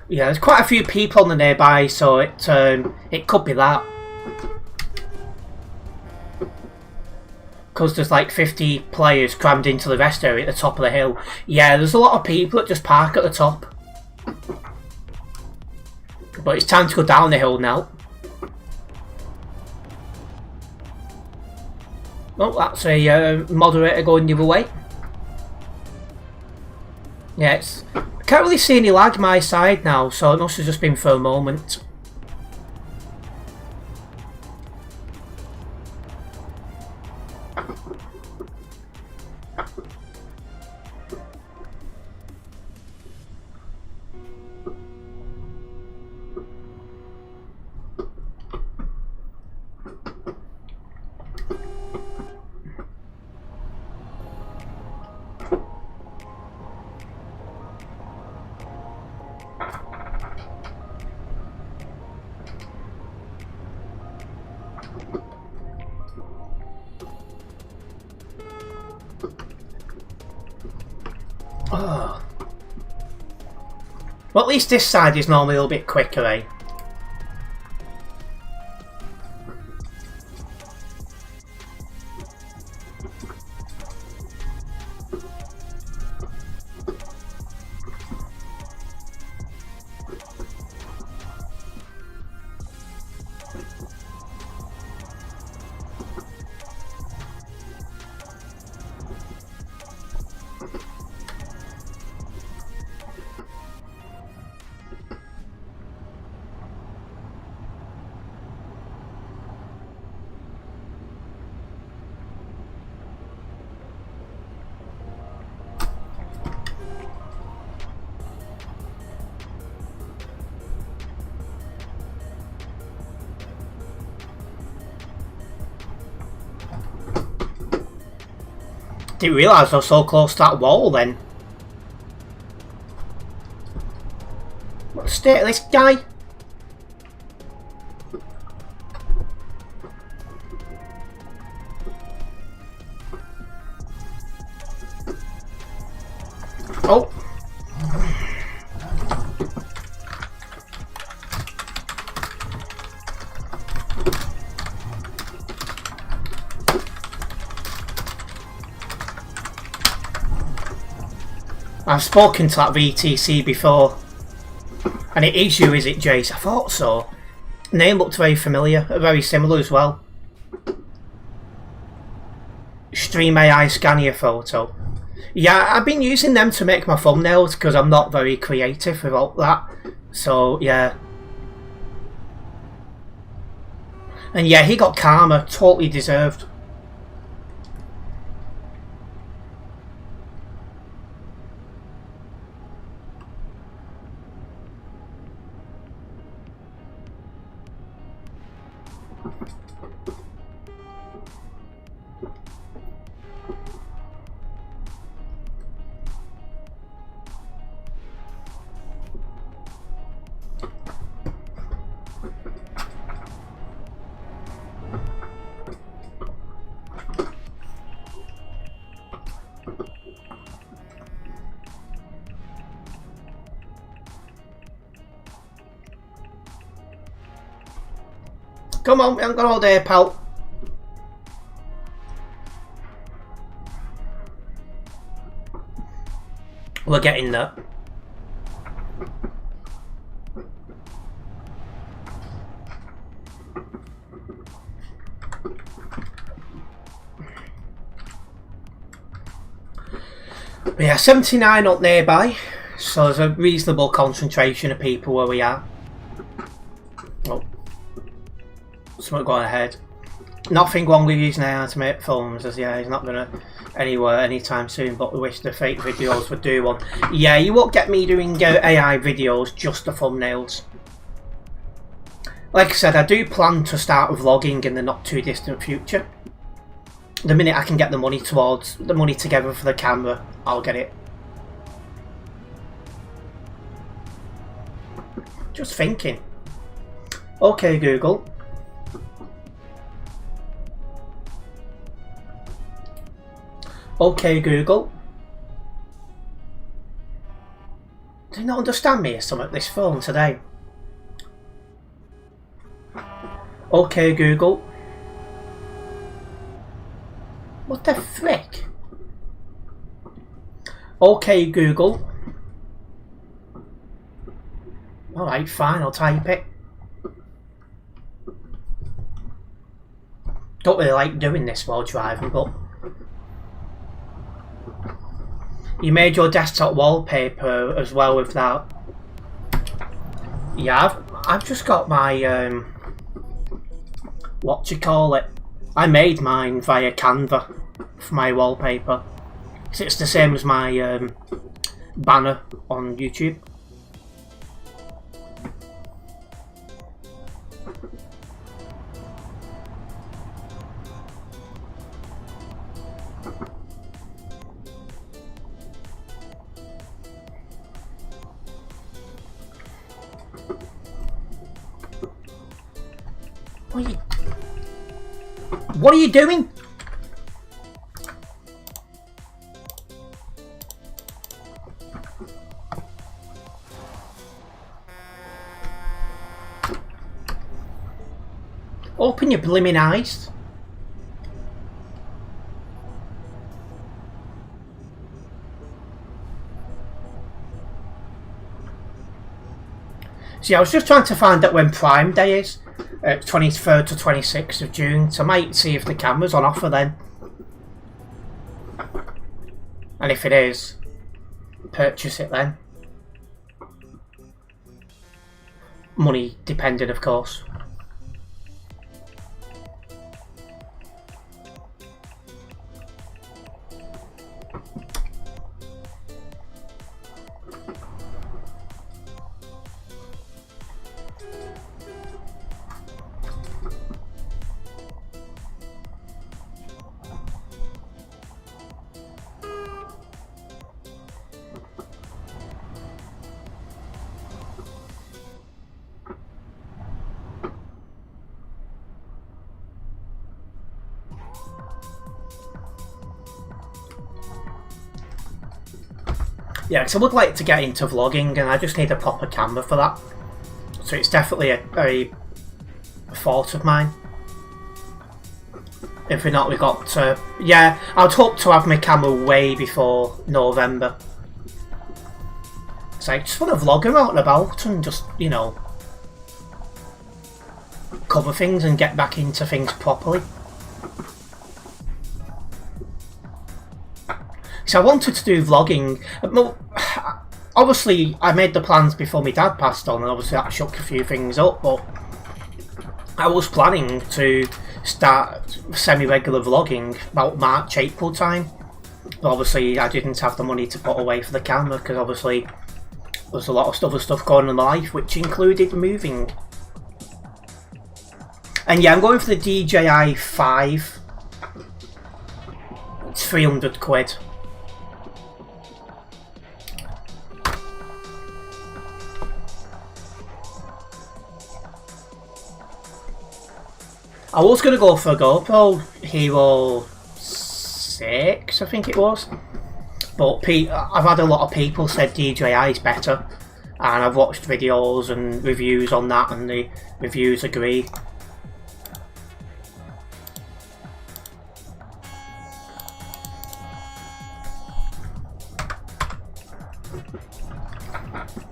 Yeah, there's quite a few people on the nearby, so it could be that. Because there's like 50 players crammed into the rest area at the top of the hill. Yeah, there's a lot of people that just park at the top. But it's time to go down the hill now. Oh, that's a moderator going the other way. Yeah, I can't really see any lag my side now, so it must have just been for a moment. Well, at least this side is normally a little bit quicker, eh? Didn't realise I was so close to that wall then. What's the state of this guy? Oh. I've spoken to that VTC before. And it is you, is it, Jace? I thought so. Name looked very familiar, very similar as well. Stream AI scan your photo. Yeah, I've been using them to make my thumbnails because I'm not very creative without that. So, yeah. And yeah, he got karma, totally deserved. Come on, we haven't got all day, pal. We're getting there. But yeah, 79 up nearby, so there's a reasonable concentration of people where we are. Oh. Something going ahead. Nothing wrong with using AI to make films, as yeah, he's not gonna anywhere anytime soon, but we wish the fake videos would do one. Yeah, you won't get me doing AI videos, just the thumbnails. Like I said, I do plan to start vlogging in the not too distant future. The minute I can get the money together for the camera, I'll get it. Just thinking. Okay, Google. Okay, Google. Do you not understand me or something, this phone today? Okay, Google. What the frick? Okay, Google. Alright, fine, I'll type it. Don't really like doing this while driving, but... You made your desktop wallpaper as well with that. Yeah, I've just got my what do you call it? I made mine via Canva for my wallpaper. So it's the same as my banner on YouTube. What are you doing? Open your blimmin' eyes. See, I was just trying to find out when Prime Day is, 23rd to 26th of June, so I might see if the camera's on offer then. And if it is, purchase it then. Money dependent, of course. Yeah, because I would like to get into vlogging and I just need a proper camera for that. So it's definitely a thought of mine. If we're not, we got to... Yeah, I'd hope to have my camera way before November. So I just want to vlog out and about and just, you know, cover things and get back into things properly. So I wanted to do vlogging. Obviously, I made the plans before my dad passed on, and obviously that shook a few things up, but I was planning to start semi-regular vlogging about March, April time. But obviously I didn't have the money to put away for the camera, because obviously there's a lot of other stuff going on in my life, which included moving. And yeah, I'm going for the DJI 5. It's 300 quid. I was going to go for a GoPro Hero 6, I think it was. But I've had a lot of people said DJI is better. And I've watched videos and reviews on that, and the reviews agree.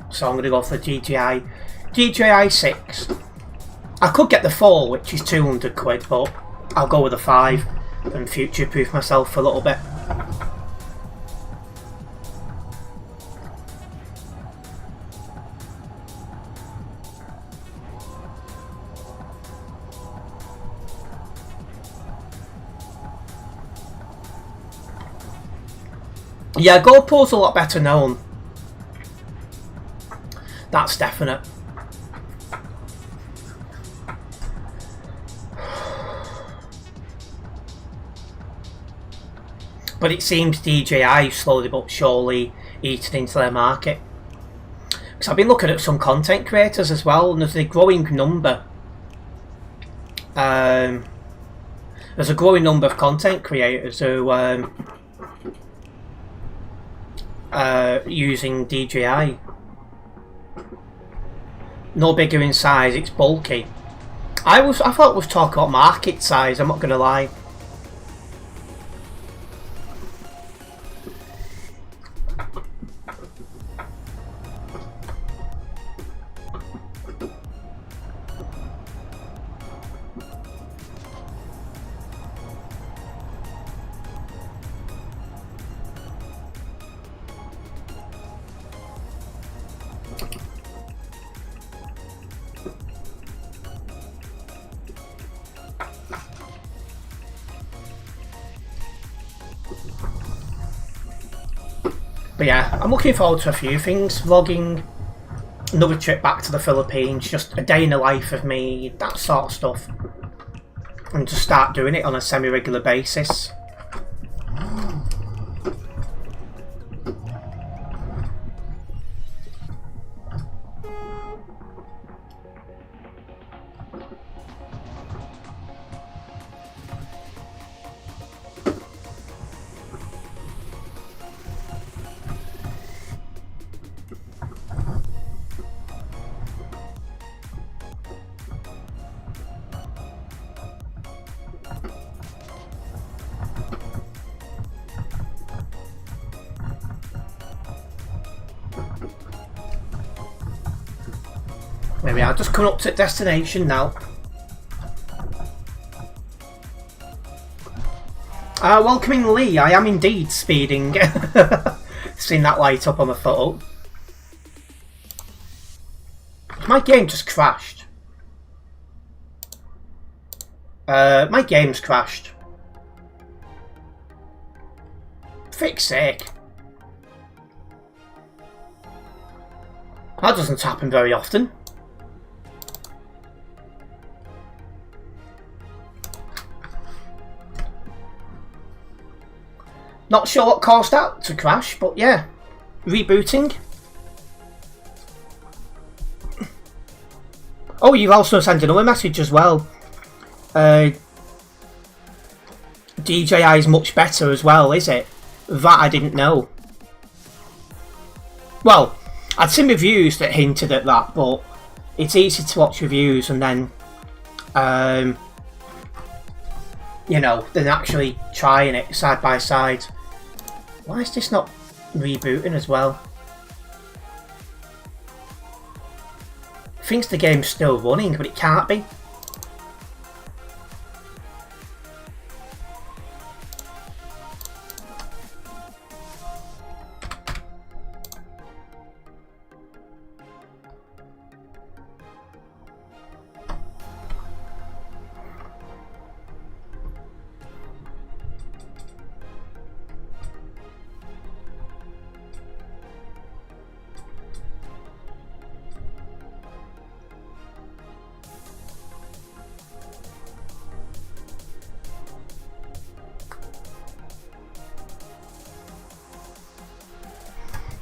So I'm going to go for the DJI 6. I could get the 4, which is 200 quid, but I'll go with the 5 and future-proof myself for a little bit. Yeah, GoPro's a lot better known. That's definite. But it seems DJI slowly but surely eating into their market. Because I've been looking at some content creators as well, and there's a growing number. There's a growing number of content creators who using DJI. No bigger in size, it's bulky. I thought it was talking about market size, I'm not gonna lie. But yeah, I'm looking forward to a few things. Vlogging, another trip back to the Philippines, just a day in the life of me, that sort of stuff. And just start doing it on a semi-regular basis. Maybe I'll just come up to destination now. Welcoming Lee, I am indeed speeding. Seen that light up on the photo. My game just crashed. My game's crashed. Fix sake. That doesn't happen very often. Not sure what caused that to crash, but yeah. Rebooting. Oh, you've also sent another message as well. DJI is much better as well, is it? That I didn't know. Well, I'd seen reviews that hinted at that, but it's easy to watch reviews and then, you know, than actually trying it side by side. Why is this not rebooting as well? Thinks the game's still running, but it can't be.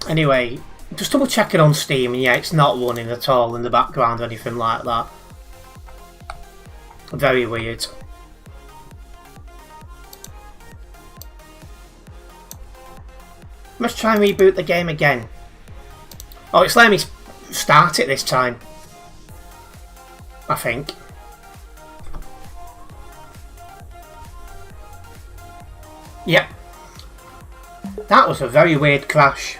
Anyway, just double check it on Steam, and yeah, it's not running at all in the background or anything like that. Very weird. Let's try and reboot the game again. Oh, it's letting me start it this time, I think. Yep. That was a very weird crash.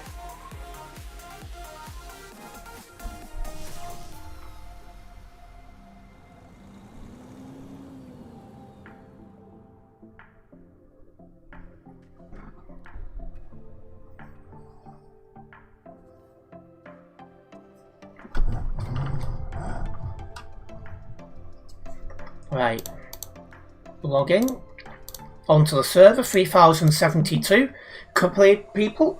Right, log in onto the server, 3072 complete people.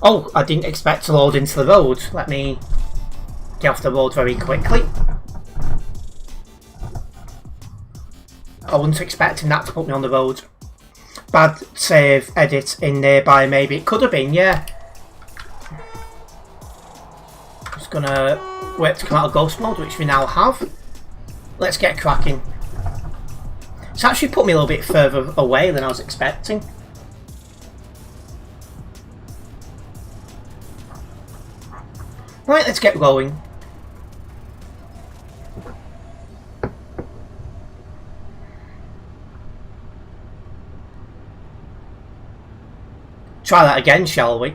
Oh, I didn't expect to load into the road. Let me get off the road very quickly. I wasn't expecting that to put me on the road. Bad save edit in nearby, maybe. It could have been, yeah. Just gonna wait to come out of ghost mode, which we now have. Let's get cracking. It's actually put me a little bit further away than I was expecting. Right, let's get going. Try that again, shall we?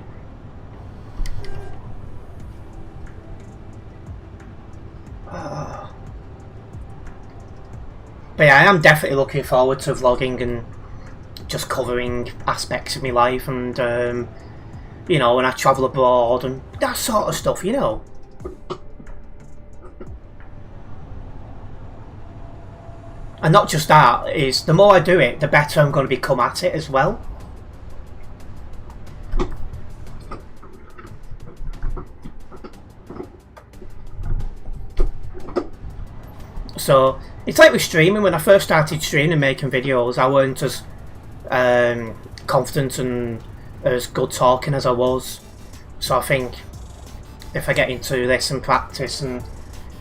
But yeah, I am definitely looking forward to vlogging and just covering aspects of my life and you know, when I travel abroad and that sort of stuff, you know. And not just that, is the more I do it, the better I'm going to become at it as well. So, it's like with streaming. When I first started streaming and making videos, I weren't as confident and as good talking as I was. So I think if I get into this and practice and,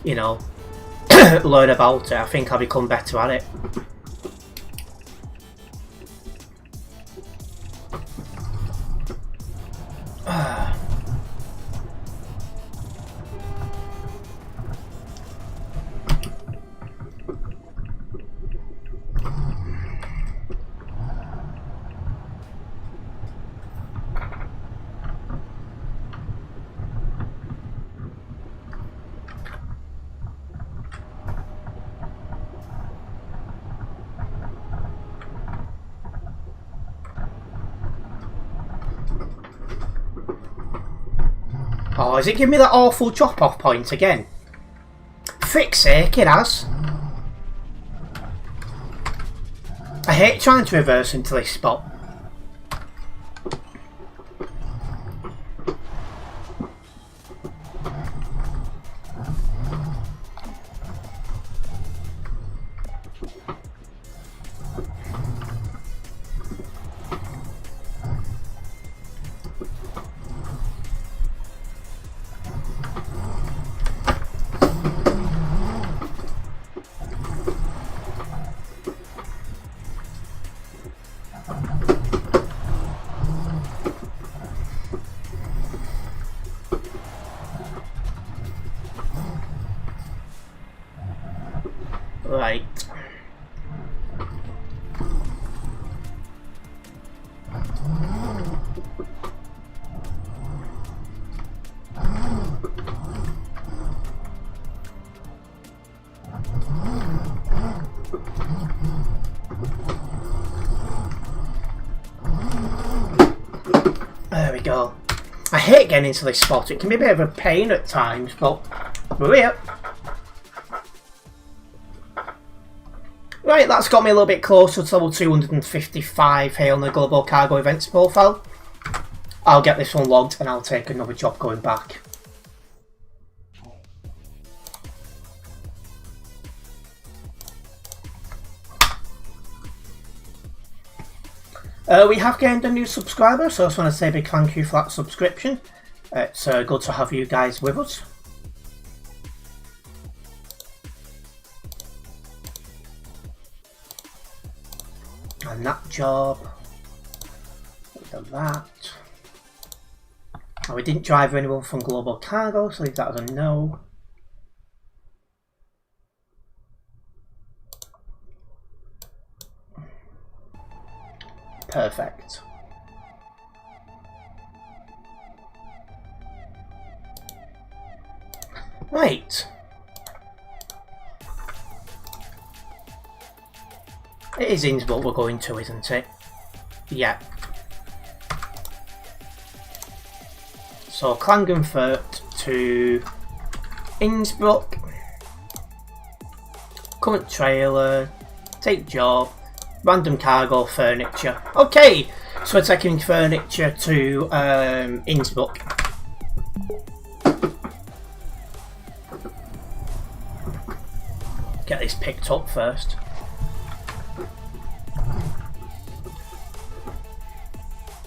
you know, learn about it, I think I'll become better at it. Oh, is it giving me that awful drop-off point again? Frick's sake, it has. I hate trying to reverse into this spot. Right. There we go. I hate getting into this spot. It can be a bit of a pain at times, but we're here. Right, that's got me a little bit closer to level 255 here on the Global Cargo Events profile. I'll get this one logged and I'll take another job going back. We have gained a new subscriber, so I just want to say a big thank you for that subscription. It's good to have you guys with us. And that job, look at that. Oh, we didn't drive anyone from Global Cargo, so leave that as a no. Perfect. Right. It is Innsbruck we're going to, isn't it? Yeah. So Klagenfurt to Innsbruck. Current trailer. Take job. Random cargo furniture. Okay, so we're taking furniture to Innsbruck. Get this picked up first.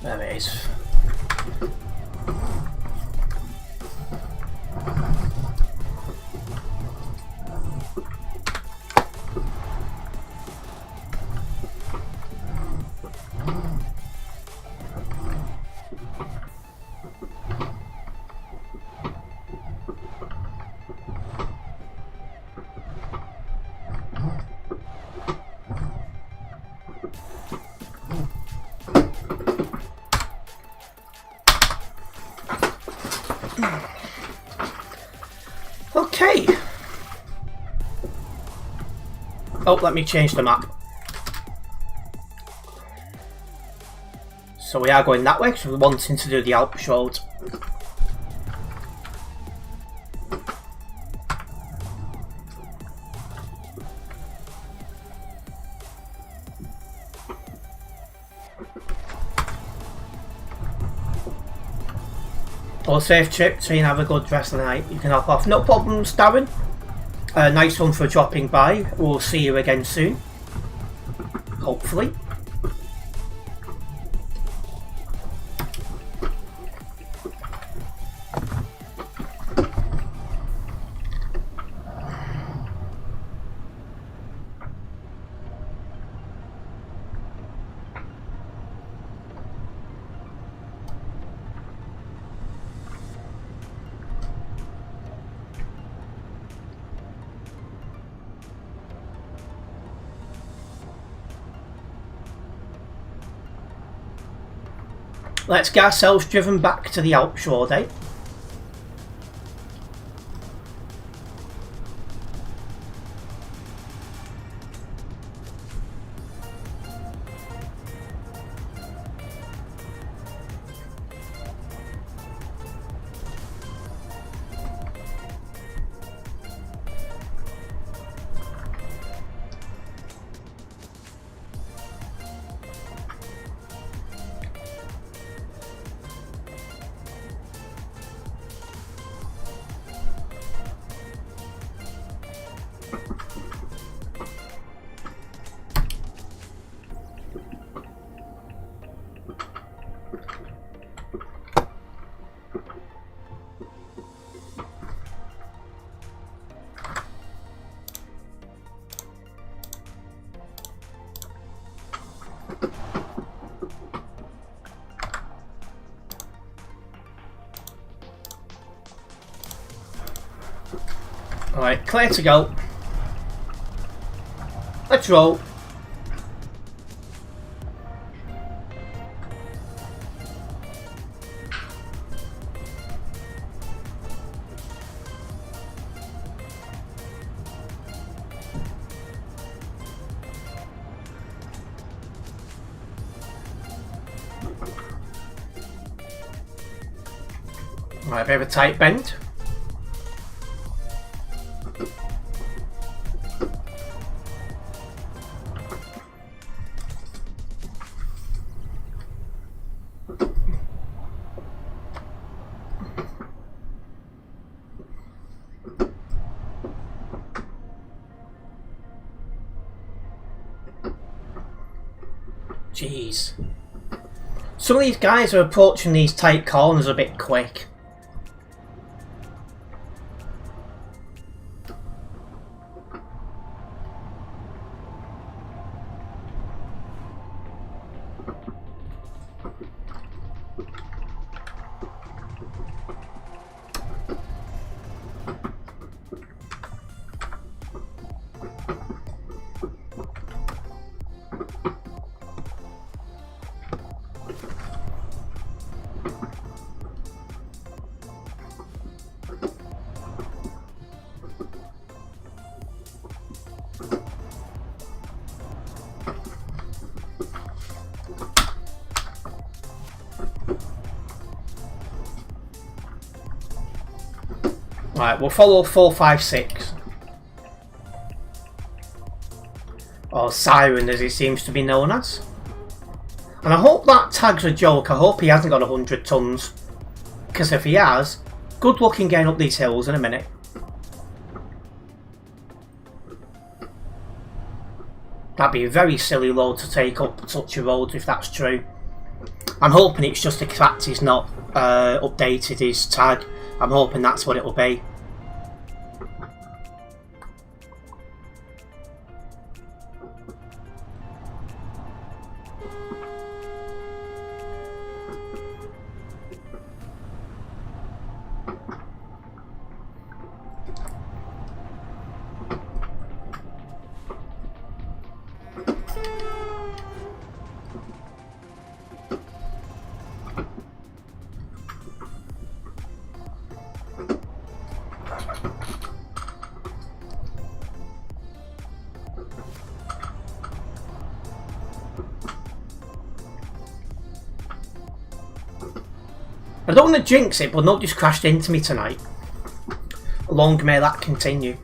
There it is. Okay. Oh, let me change the map. So we are going that way because we're wanting to do the Alps road. Well, safe trip, so you can have a good rest of the night. You can hop off. No problems, Darren. Nice one for dropping by. We'll see you again soon. Hopefully. Let's get ourselves driven back to the Alps road, eh? Alright, clear to go. Let's roll. Alright, a bit of a tight bend. Jeez. Some of these guys are approaching these tight corners a bit quick. Right, we'll follow 456. Or Siren as it seems to be known as. And I hope that tag's a joke. I hope he hasn't got 100 tons. Because if he has, good luck in getting up these hills in a minute. That'd be a very silly load to take up such a road if that's true. I'm hoping it's just the fact he's not updated his tag. I'm hoping that's what it'll be. I don't want to jinx it, but nobody's crashed into me tonight. Long may that continue.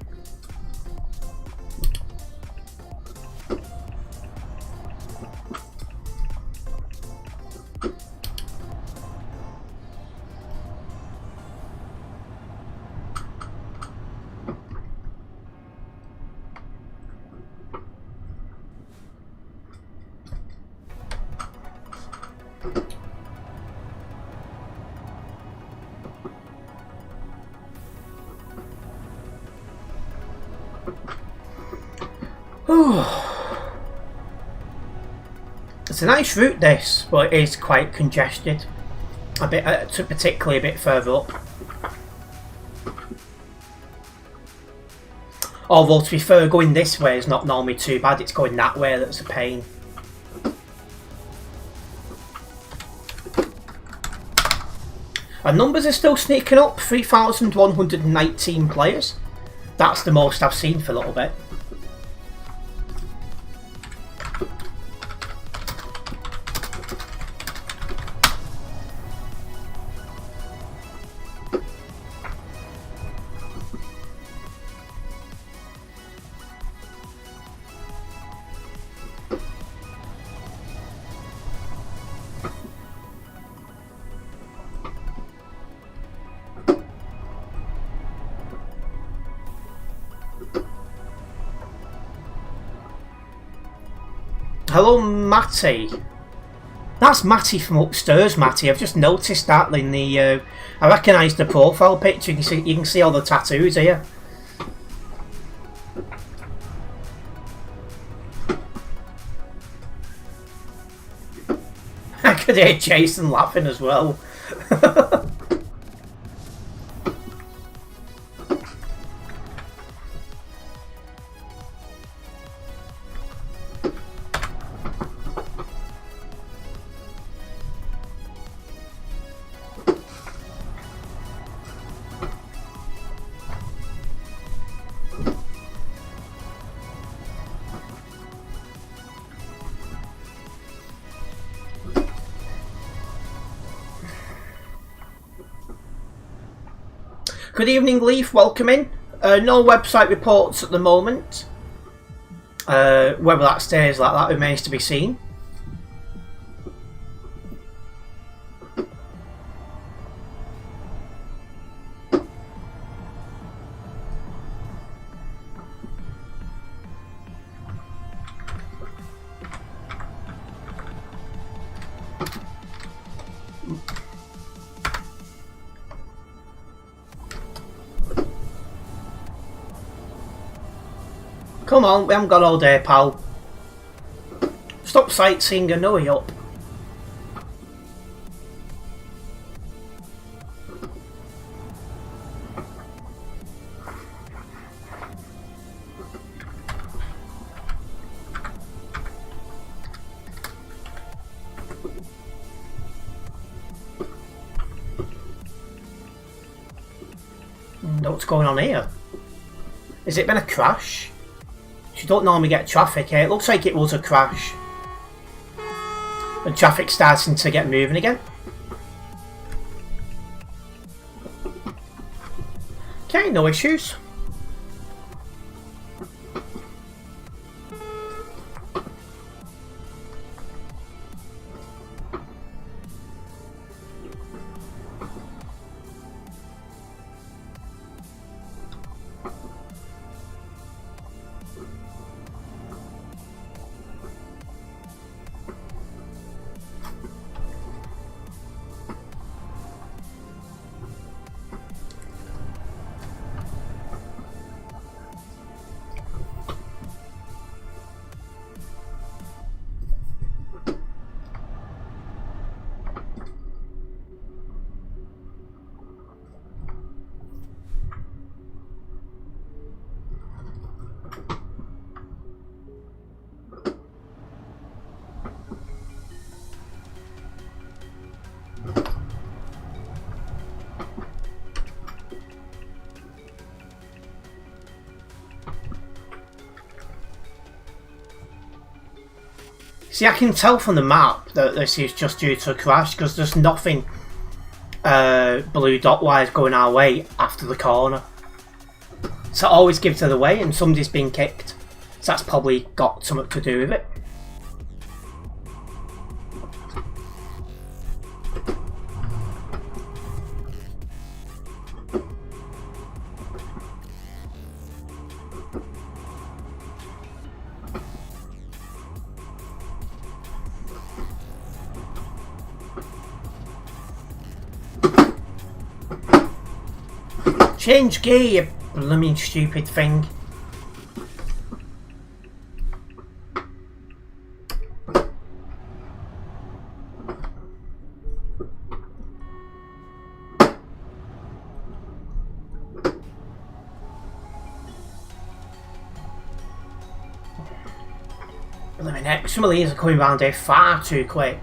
It's a nice route this, but it is quite congested. A bit, particularly a bit further up. Although to be fair, going this way is not normally too bad. It's going that way that's a pain. Our numbers are still sneaking up, 3,119 players. That's the most I've seen for a little bit. Hello, Matty. That's Matty from upstairs, Matty. I've just noticed that in the. I recognise the profile picture. You can see all the tattoos here. I could hear Jason laughing as well. Good evening, Leaf. Welcome in. No website reports at the moment. Whether that stays like that remains to be seen. Come on, we haven't got all day, pal. Stop sightseeing and hurry up. What's going on here? Has it been a crash? You don't normally get traffic here. It looks like it was a crash. And traffic's starting to get moving again. Okay, no issues. See, I can tell from the map that this is just due to a crash because there's nothing blue dot wise going our way after the corner. So it always gives it away and somebody's been kicked. So that's probably got something to do with it. Change gear, you blooming stupid thing. Blooming heck, some of these are coming round here far too quick.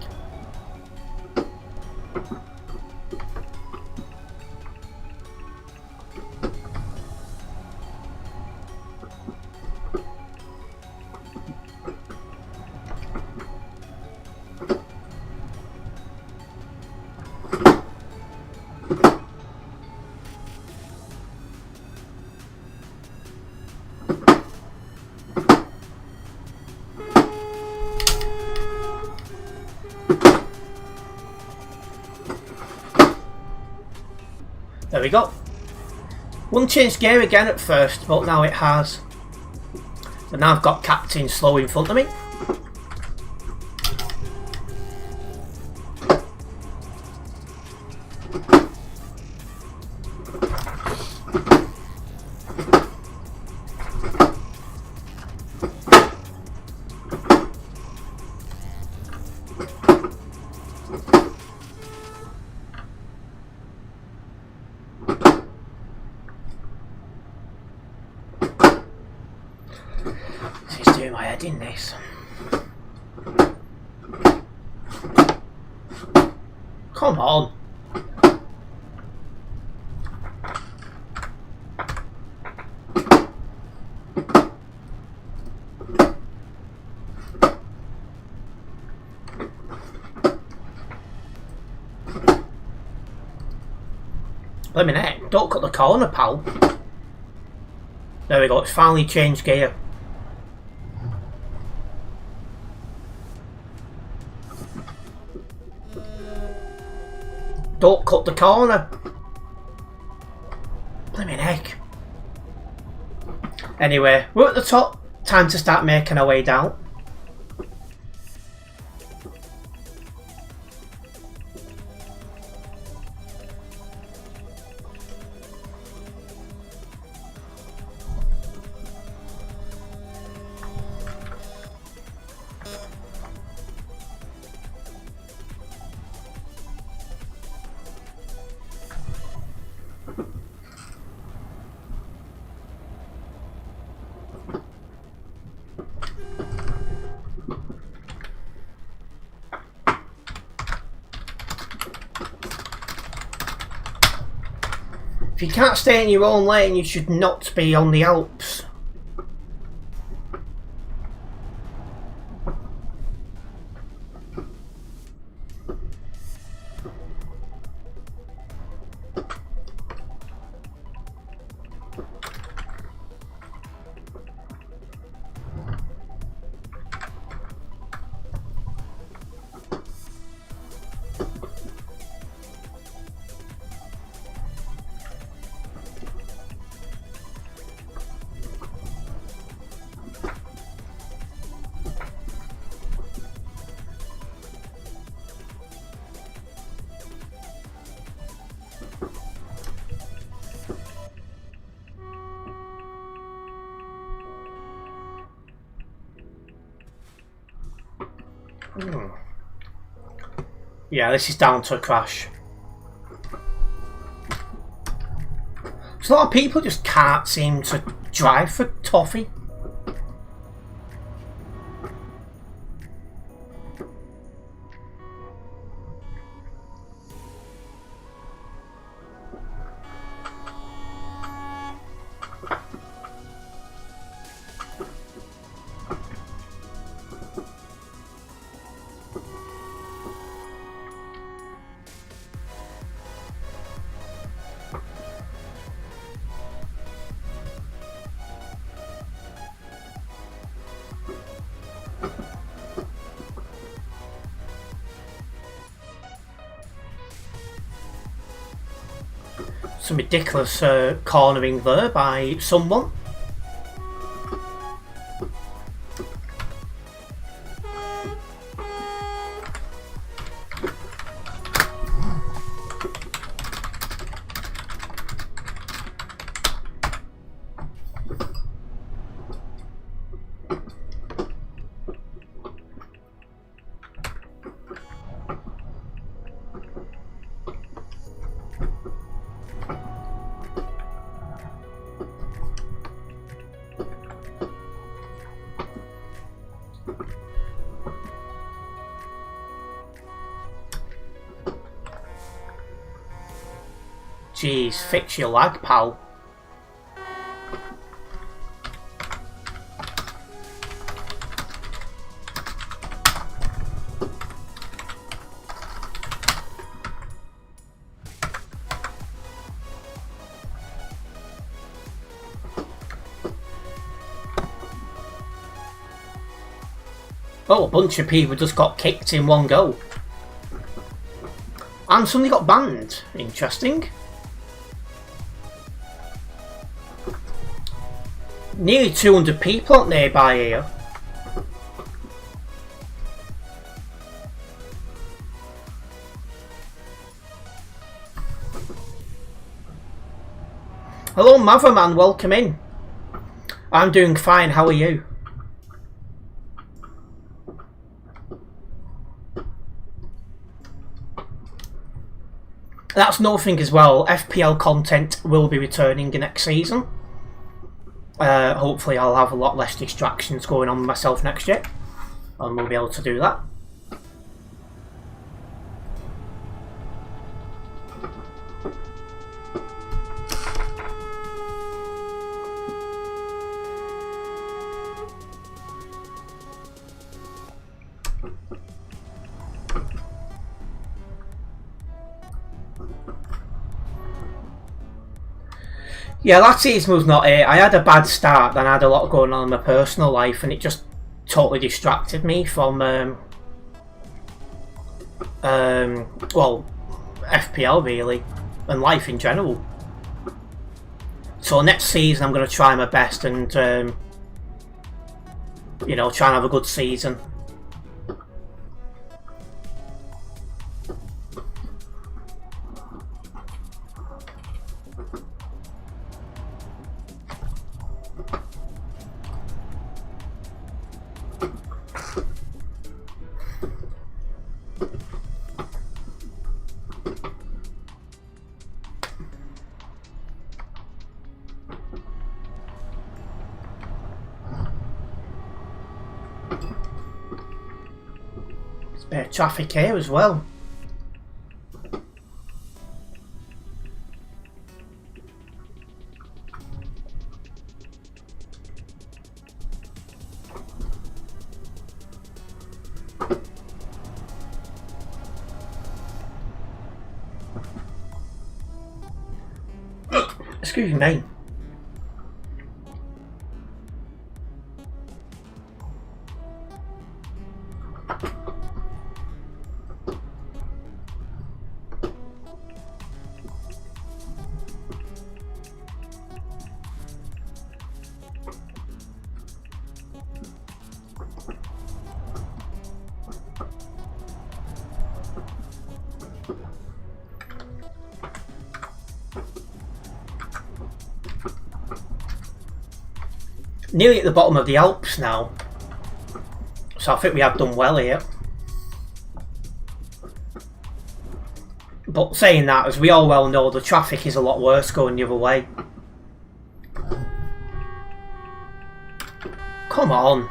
There we go. Wouldn't change gear again at first, but now it has. So now I've got Captain Slow in front of me. He's doing my head in this. Come on. Let me know. Don't cut the corner, pal. There we go. It's finally changed gear. Don't cut the corner. Blimmin' heck. Anyway, we're at the top. Time to start making our way down. If you can't stay in your own lane, you should not be on the Alps. Yeah, this is down to a crash. So a lot of people just can't seem to drive for toffee. Some ridiculous cornering there by someone. Jeez, fix your lag, pal. Oh, a bunch of people just got kicked in one go. And somebody got banned. Interesting. Nearly 200 people up nearby here. Hello Motherman, welcome in. I'm doing fine, how are you? That's nothing as well. FPL content will be returning next season. Hopefully I'll have a lot less distractions going on with myself next year. And we'll be able to do that. Yeah, that season was not it. I had a bad start, then I had a lot going on in my personal life, and it just totally distracted me from, well, FPL really, and life in general. So next season I'm going to try my best and, you know, try and have a good season. Bit of traffic here as well. Excuse me. Nearly at the bottom of the Alps now, so I think we have done well here. But saying that, as we all well know, the traffic is a lot worse going the other way. Come on.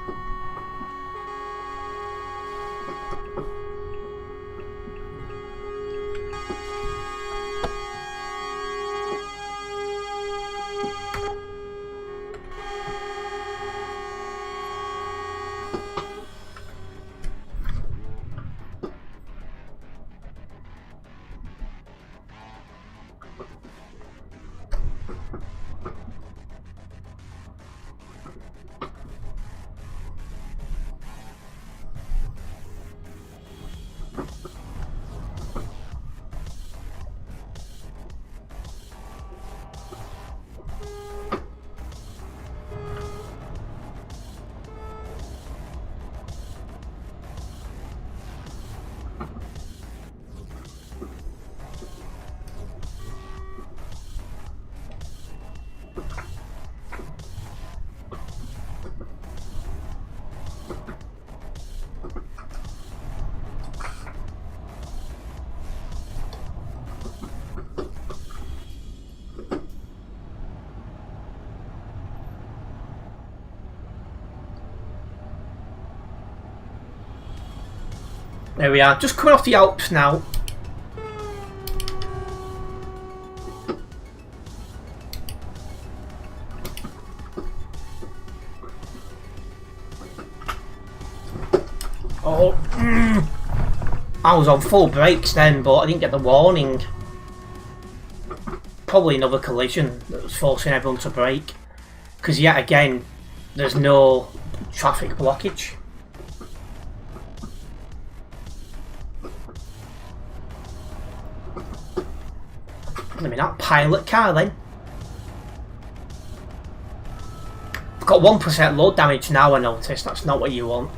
There we are, just coming off the Alps now. Oh, I was on full brakes then, but I didn't get the warning. Probably another collision that was forcing everyone to brake. Because yet again, there's no traffic blockage. I mean, that pilot car then. got 1% load damage now, I noticed. That's not what you want.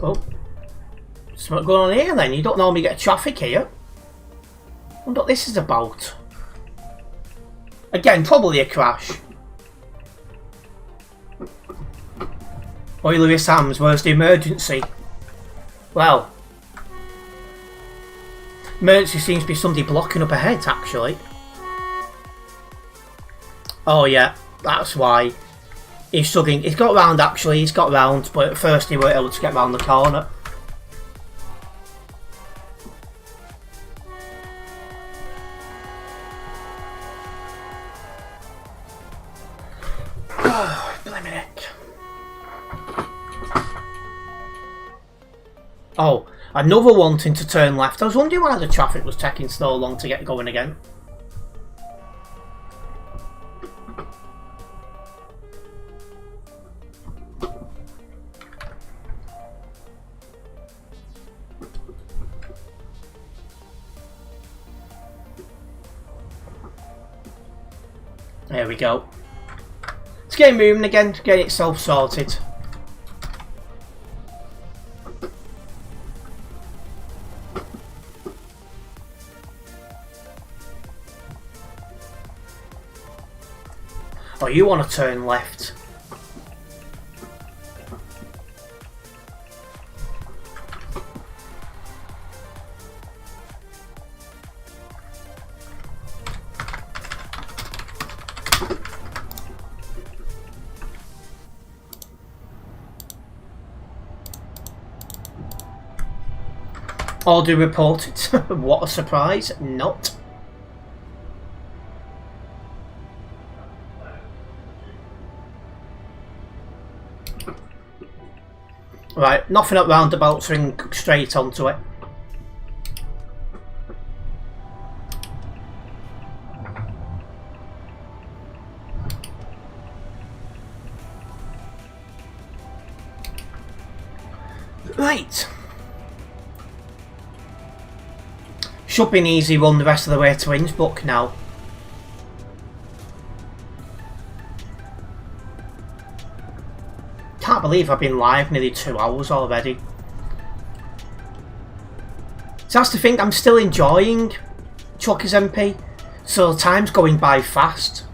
Oh, something going on here then? You don't normally get traffic here. I wonder what this is about. Again, probably a crash. Oi, Lewis Hams, where's the emergency? Well, emergency seems to be somebody blocking up ahead, actually. Oh yeah, that's why. He's struggling. He's got round actually, he's got round, but at first he weren't able to get round the corner. Oh, blimey heck. Oh, another wanting to turn left. I was wondering why the traffic was taking so long to get going again. There we go. Let's get it moving again, get itself sorted. Oh, you want to turn left. Audio reported. What a surprise. Not. Right, nothing at roundabouts, ring straight onto it. Right. Should be an easy run the rest of the way to Innsbruck now. Can't believe I've been live nearly 2 hours already. So that's the thing, I'm still enjoying Truckers MP, so time's going by fast.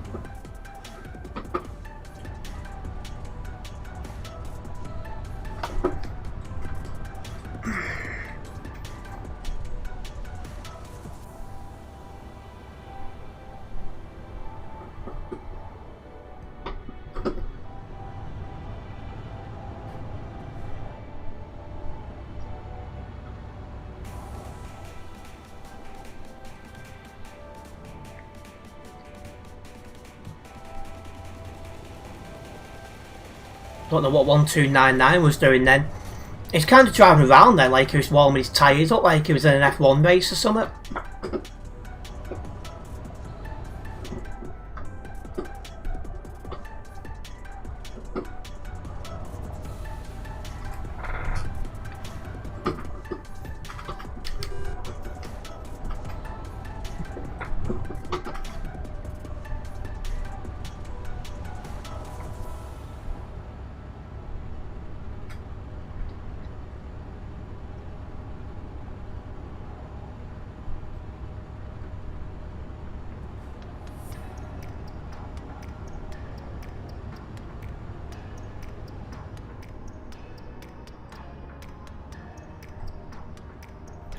Don't know what 1299 was doing then. He's kind of driving around then like he was warming his tyres up like he was in an F1 race or something.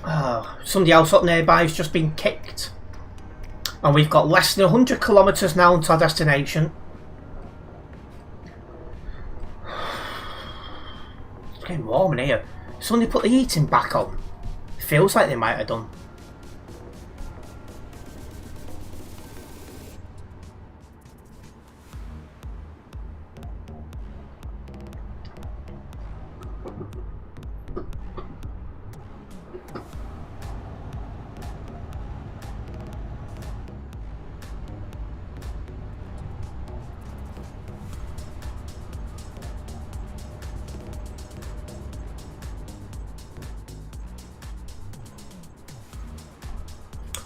Oh, somebody else up nearby has just been kicked. And we've got less than 100 kilometres now to our destination. It's getting warm in here. Somebody put the heating back on. feels like they might have done.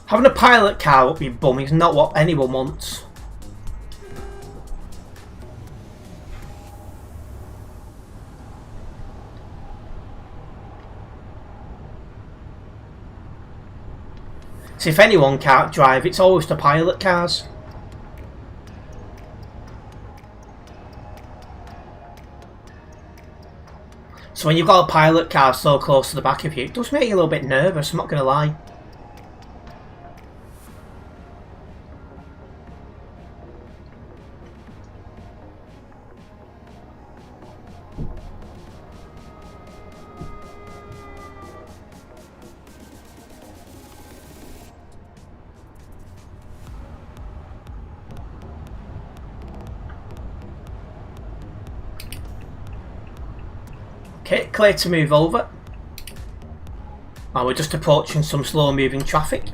Having a pilot car up your bum is not what anyone wants. So if anyone can't drive, it's always the pilot cars. So when you've got a pilot car so close to the back of you, it does make you a little bit nervous, I'm not going to lie. Okay, clear to move over. And we're just approaching some slow moving traffic.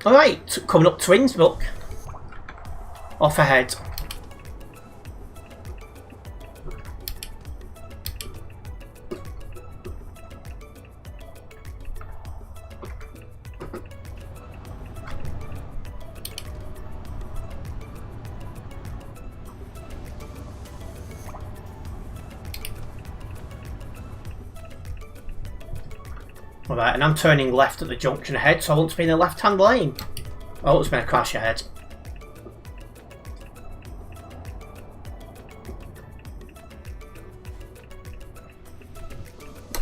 Alright, coming up to Innsbruck. Off ahead. Alright, and I'm turning left at the junction ahead, so I want to be in the left-hand lane. Oh, it's going to crash ahead.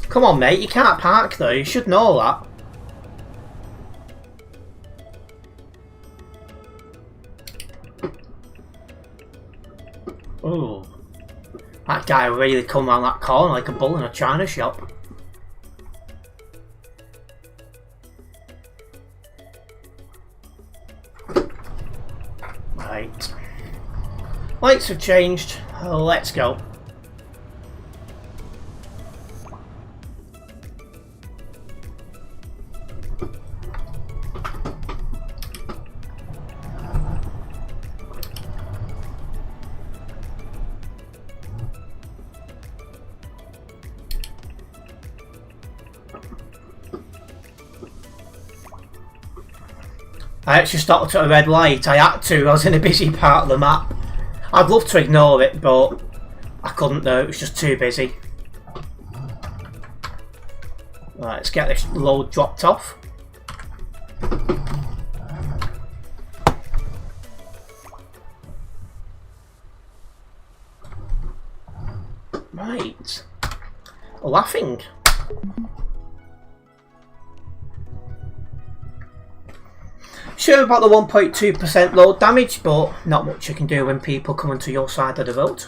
Come on, mate, you can't park though, you should know that. Ooh. That guy really come around that corner like a bull in a china shop. Right. Lights have changed. Let's go. I actually stopped at a red light. I had to. I was in a busy part of the map. I'd love to ignore it, but I couldn't though. It was just too busy. Right, let's get this load dropped off. Right. Laughing. Sure about the 1.2% load damage, but not much you can do when people come onto your side of the road.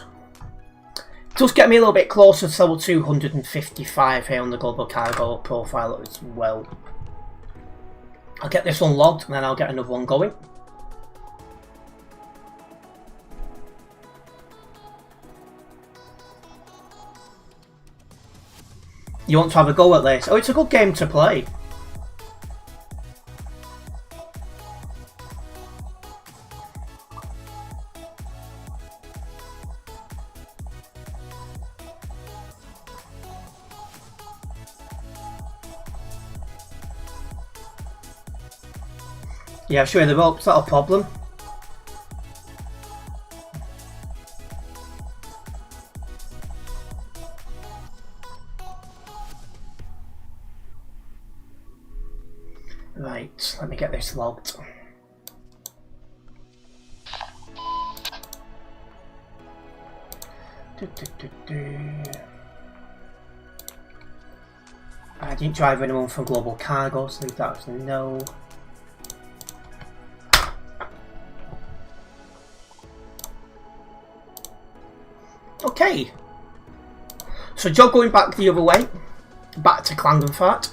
It does get me a little bit closer to level 255 here on the global cargo profile as well. I'll get this one logged and then I'll get another one going. You want to have a go at this? Oh, it's a good game to play. Yeah, sure, the rope's not a problem. Right, let me get this logged. I didn't drive anyone from Global Cargo, so leave that as no. Okay. So job going back the other way, back to Klagenfurt.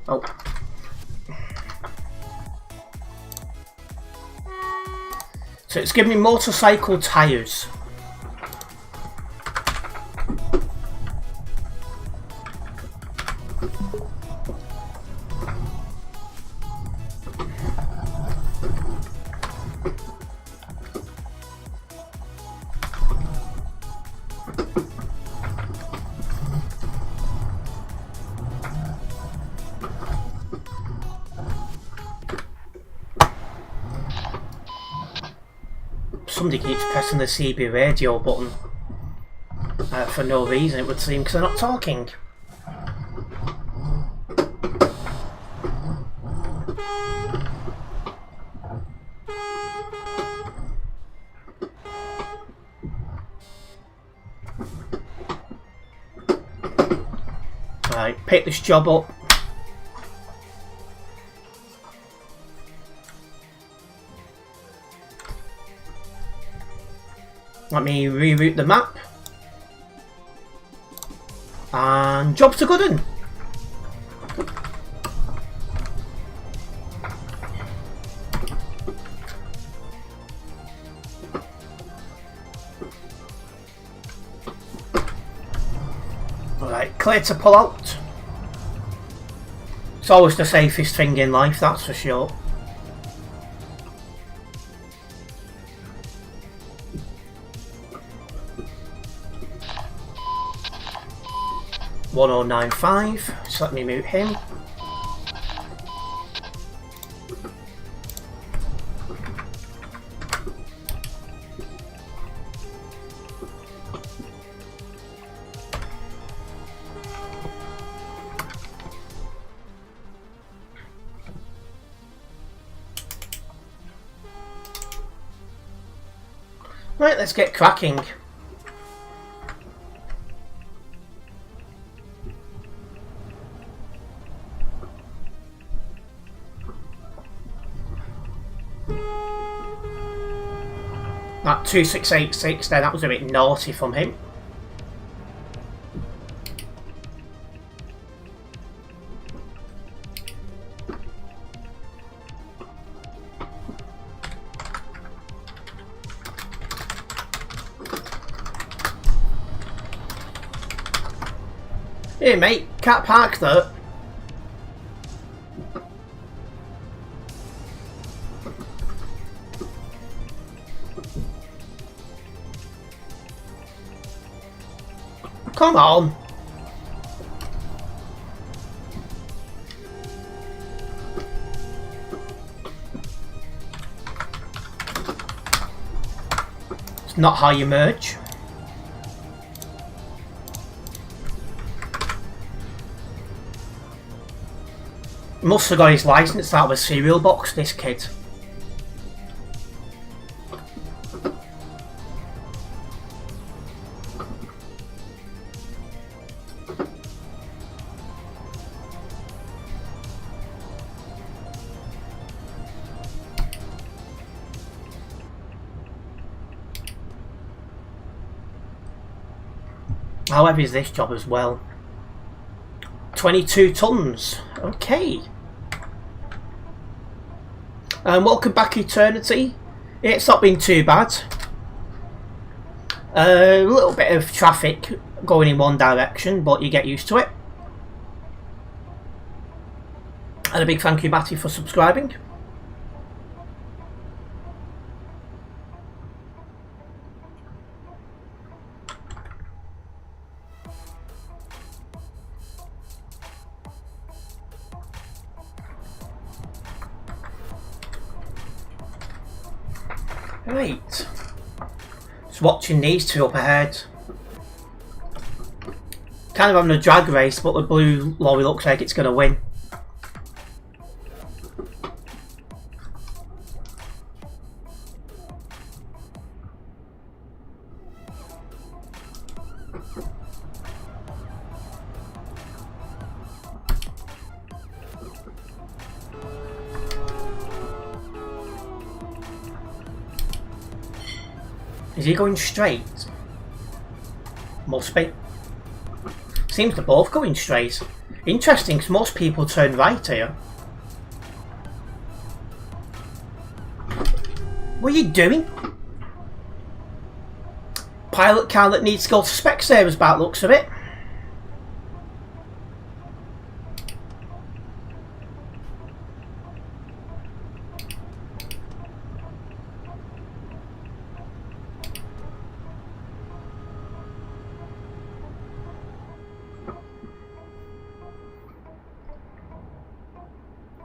Oh. So it's giving me motorcycle tyres. Somebody keeps pressing the CB radio button for no reason, it would seem, because they're not talking. Right, pick this job up. Let me reroute the map. And job's a good one. Alright, clear to pull out. It's always the safest thing in life, that's for sure. $1095, so let me mute him. Right, let's get cracking. That 2686 there, that was a bit naughty from him. Hey mate, can't park there. Come on. It's not how you merge. Must have got his license out of a cereal box, this kid. How heavy is this job as well? 22 tons. Okay. Welcome back, Eternity. It's not been too bad. A little bit of traffic going in one direction, but you get used to it. And a big thank you, Matty, for subscribing. Right. Just watching these two up ahead. Kind of having a drag race, but the blue lorry looks like it's going to win. Is he going straight? Must be. Seems they're both going straight. Interesting, because most people turn right here. What are you doing? Pilot car that needs to go to Specsavers by the looks of it.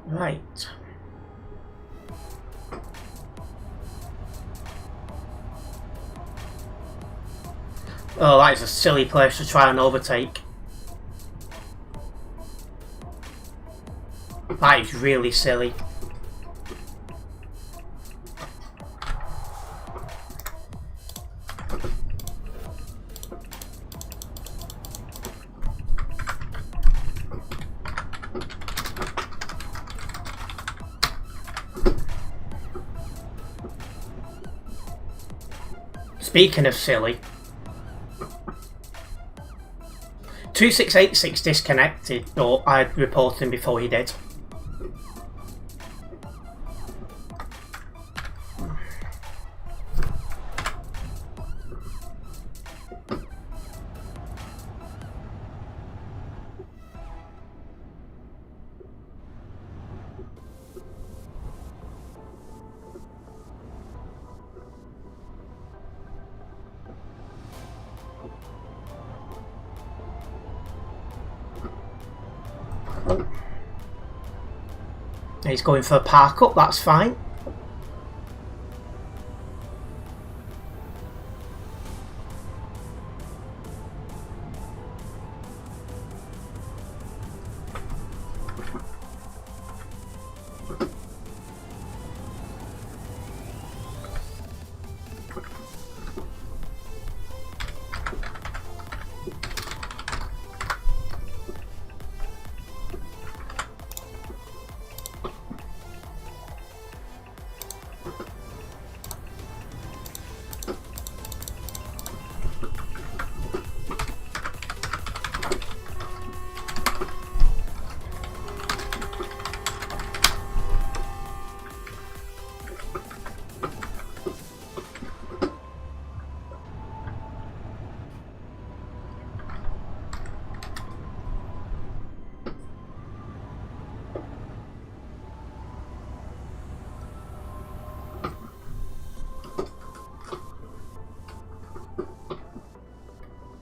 Right. Oh, that is a silly place to try and overtake. That is really silly. Speaking of silly, 2686 disconnected, or I reported him before he did. He's going for a park up, that's fine.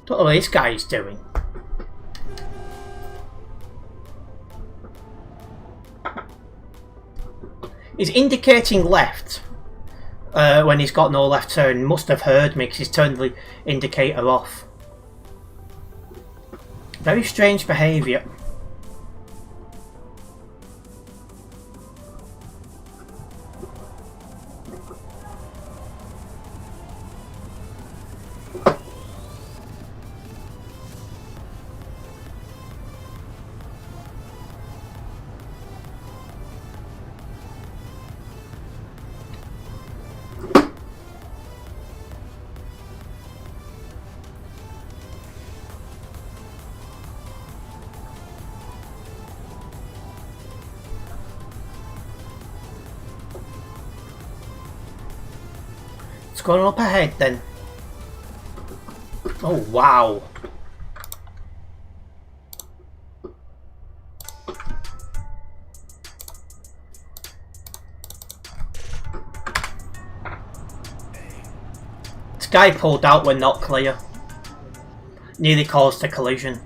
Don't know what this guy's doing. He's indicating left when he's got no left turn. He must have heard me because he's turned the indicator off. Very strange behaviour. It's going up ahead then. Oh wow. This guy pulled out when not clear. Nearly caused a collision.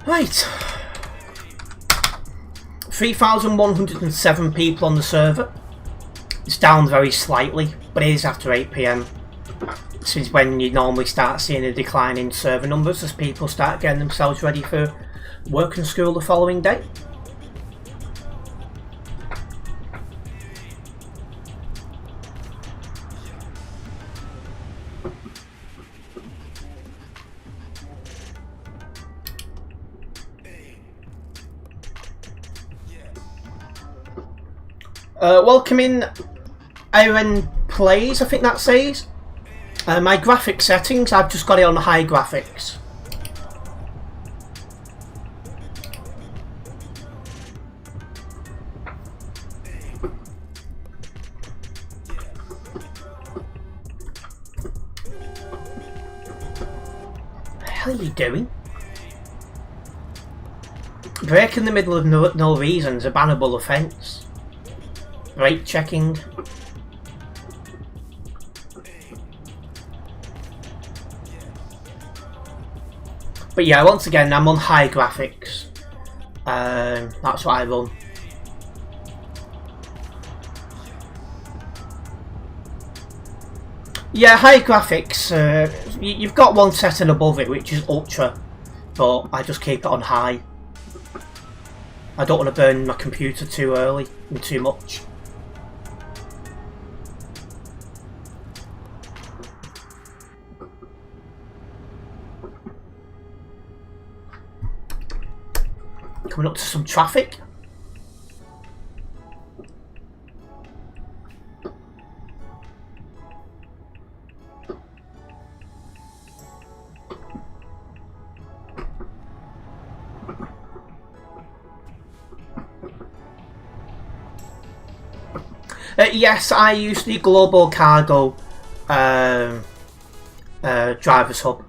Right. 3,107 people on the server. It's down very slightly, but it is after 8 PM. This is when you normally start seeing a decline in server numbers as people start getting themselves ready for work and school the following day. Welcome in Aaron Plays, I think that says. My graphic settings, I've just got it on high graphics. What the hell are you doing? Break in the middle of no reason is a bannable offence. Brake checking. But yeah, once again, I'm on high graphics. That's what I run. Yeah, high graphics. You've got one setting above it, which is ultra, but I just keep it on high. I don't want to burn my computer too early and too much. Coming up to some traffic. Yes, I use the Global Cargo driver's hub.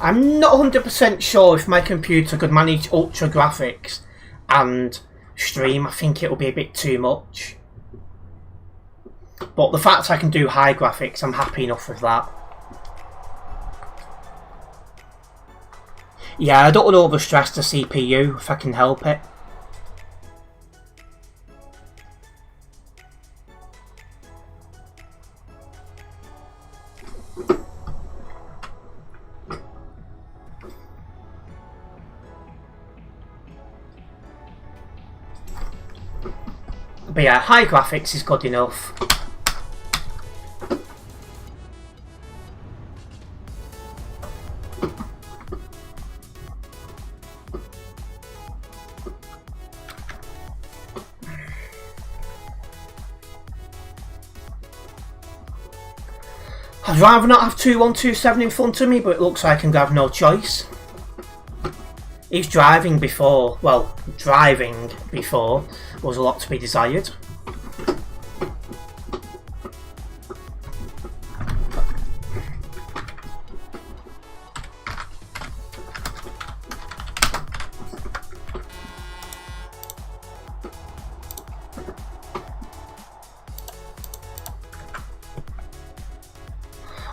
I'm not 100% sure if my computer could manage ultra graphics and stream. I think it'll be a bit too much. But the fact I can do high graphics, I'm happy enough with that. Yeah, I don't want to overstress the CPU if I can help it. But yeah, high graphics is good enough. I'd rather not have 2127 in front of me, but it looks like I'm going to have no choice. He's driving before, well, driving before was a lot to be desired.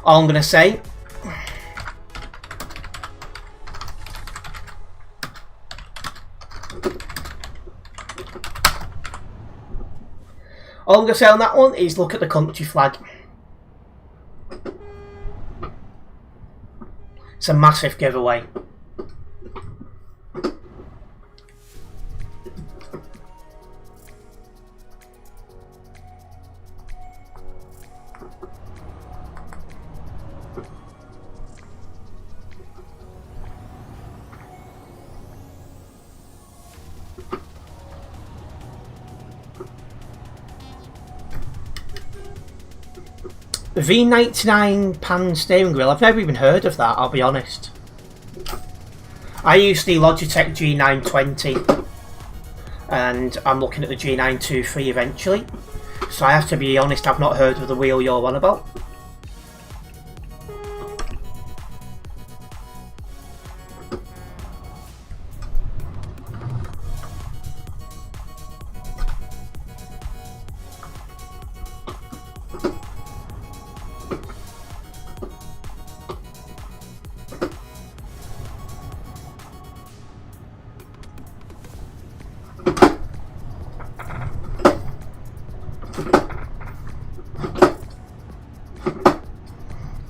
All I'm going to say, all I'm going to say on that one is look at the country flag. It's a massive giveaway. The V99 pan steering wheel, I've never even heard of that, I'll be honest. I use the Logitech G920 and I'm looking at the G923 eventually. So I have to be honest, I've not heard of the wheel you're on about.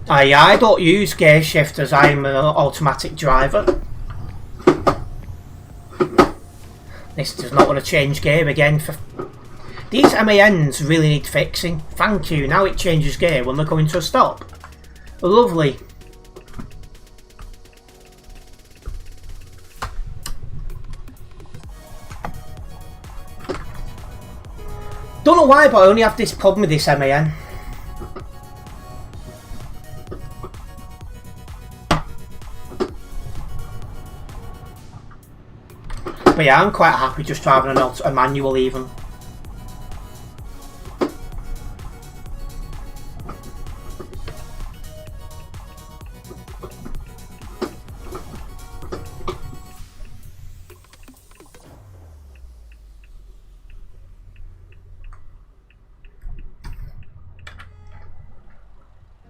I don't use gear shifters, I'm an automatic driver. This does not want to change gear again. These MANs really need fixing. Thank you, now it changes gear when they're coming to a stop. Lovely. Don't know why, but I only have this problem with this MAN. But yeah, I'm quite happy just driving a manual even.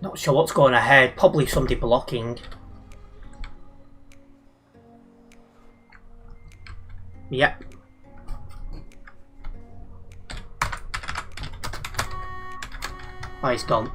Not sure what's going ahead, probably somebody blocking. Yep. Oh, he's gone.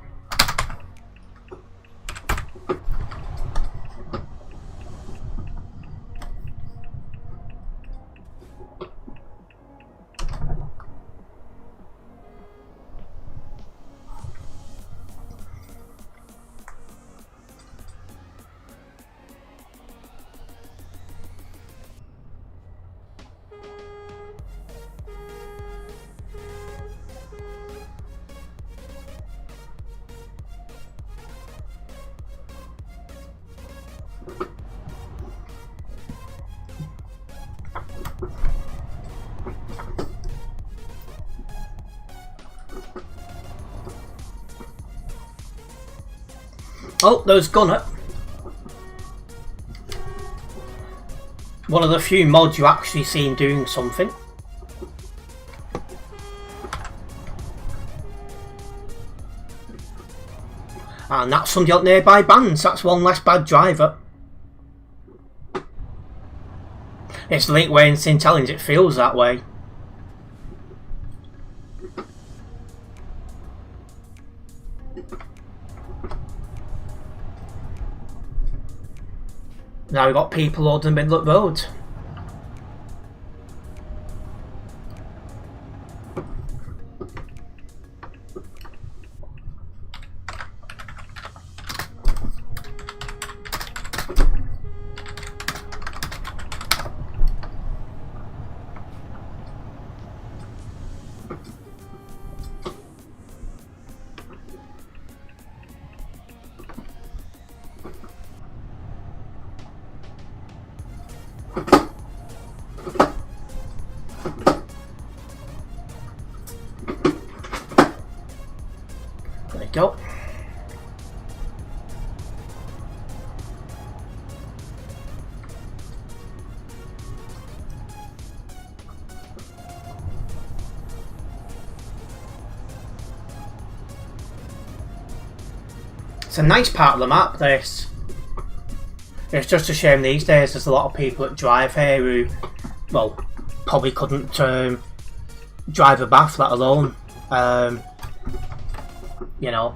Oh, there's Gunner. One of the few mods you actually see him doing something. And that's somebody out nearby bands. That's one less bad driver. It's the link way in St Helens, it feels that way. Now we've got people loading the middle of the road. There we go. It's a nice part of the map, this. It's just a shame these days there's a lot of people that drive here who, well, probably couldn't drive a bath, let alone, you know.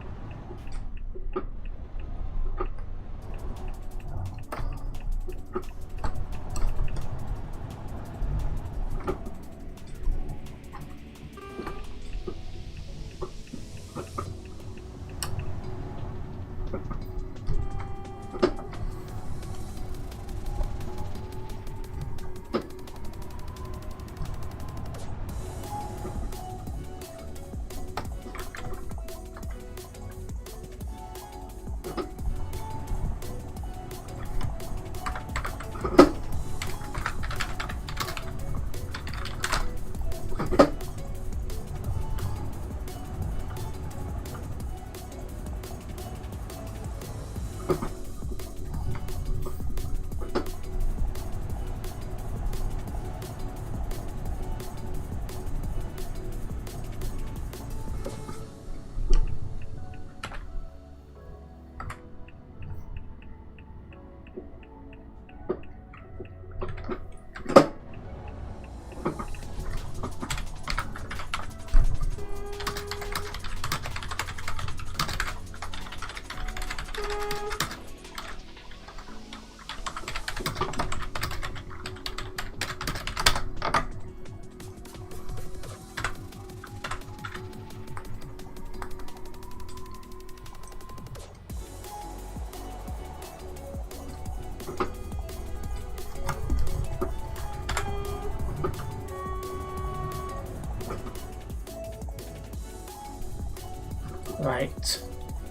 Right.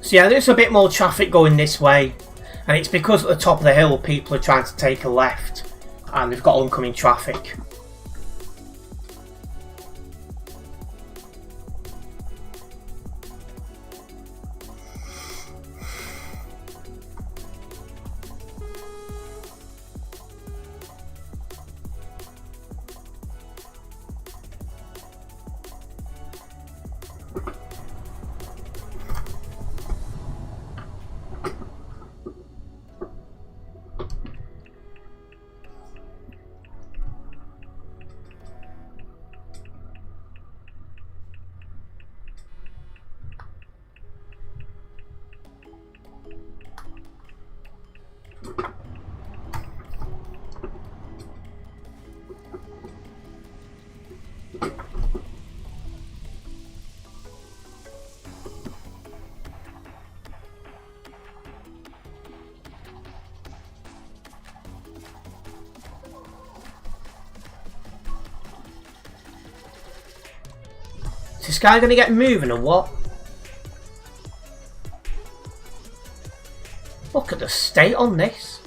So yeah, there's a bit more traffic going this way, and it's because at the top of the hill people are trying to take a left, and they've got oncoming traffic. Is this guy going to get moving or what? Look at the state on this.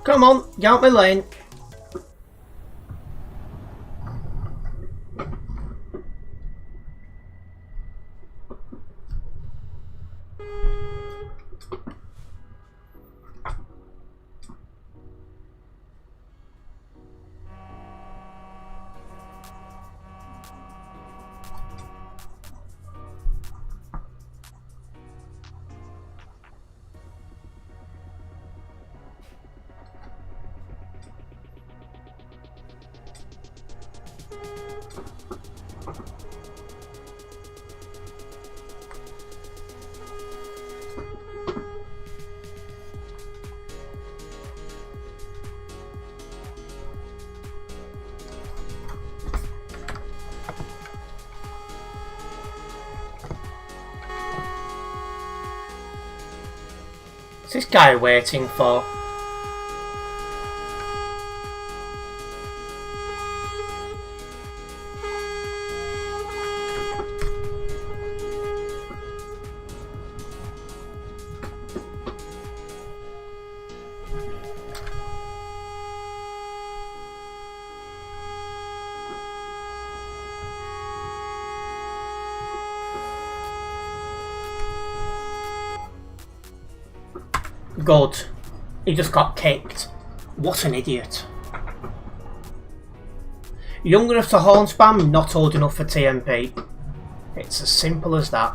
Come on, get out my lane. What's this guy waiting for? Good. He just got kicked. What an idiot. Young enough to horn spam, not old enough for TMP. It's as simple as that.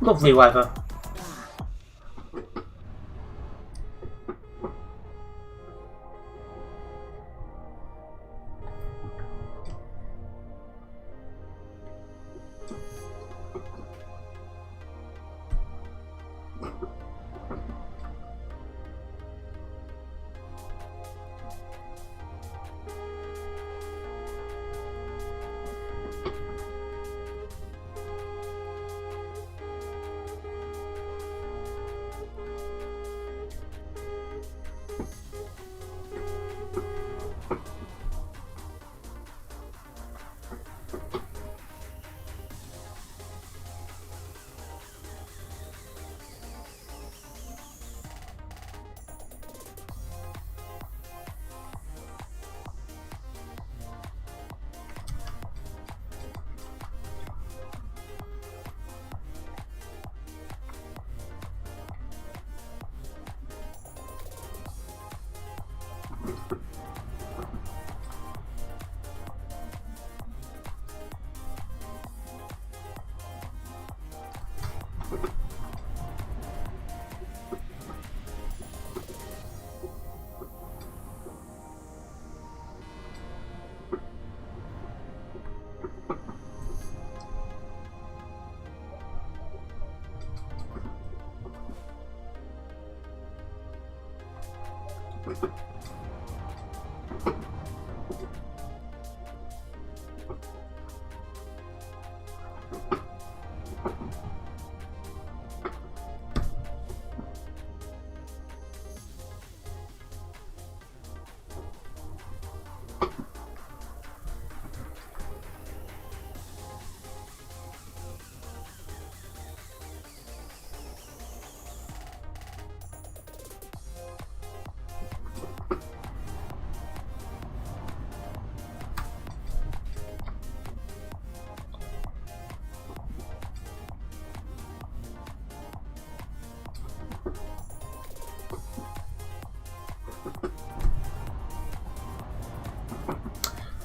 Lovely weather.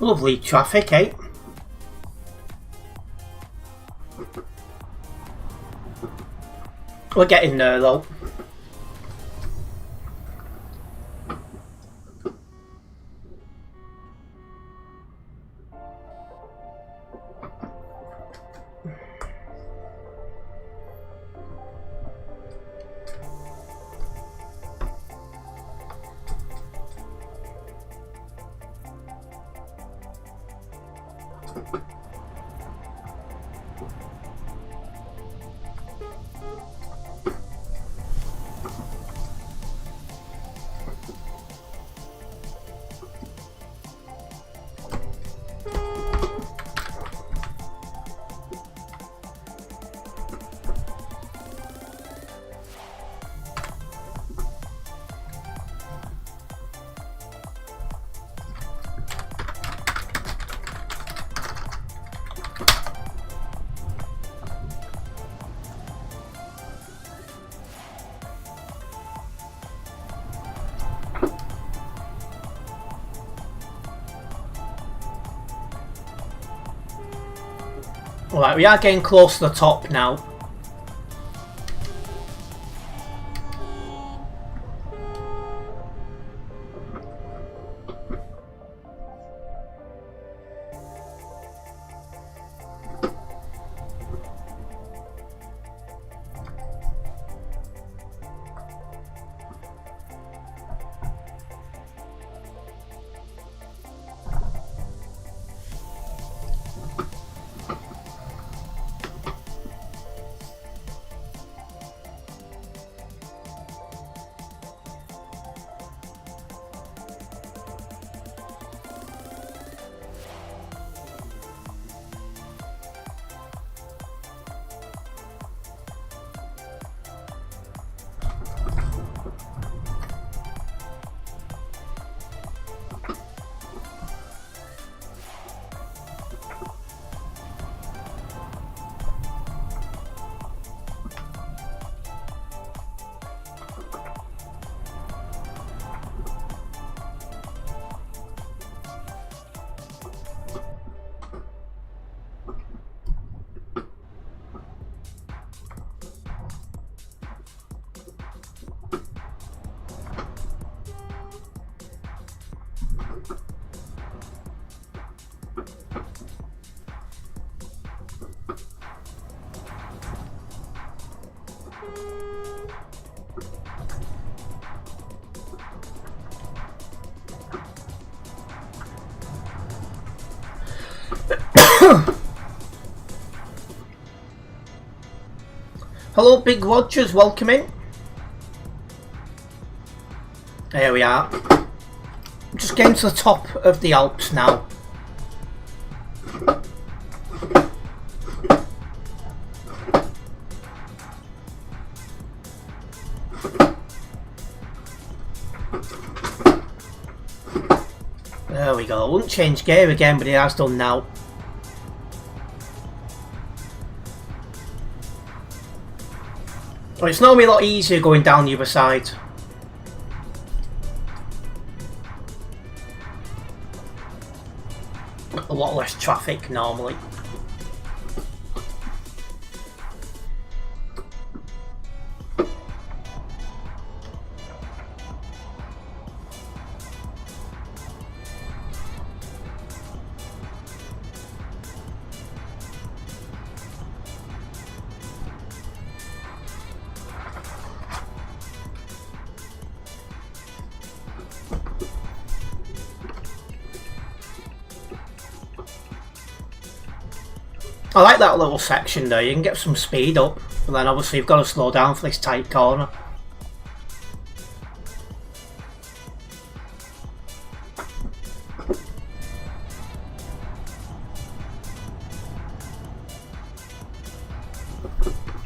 Lovely traffic, eh? We're getting there though. Right, we are getting close to the top now. Hello, Big Rogers, welcome in. There we are. Just getting to the top of the Alps now. There we go. I wouldn't change gear again, but it has done now. Well, it's normally a lot easier going down the other side. A lot less traffic normally. I like that little section there. You can get some speed up, but then obviously you've got to slow down for this tight corner.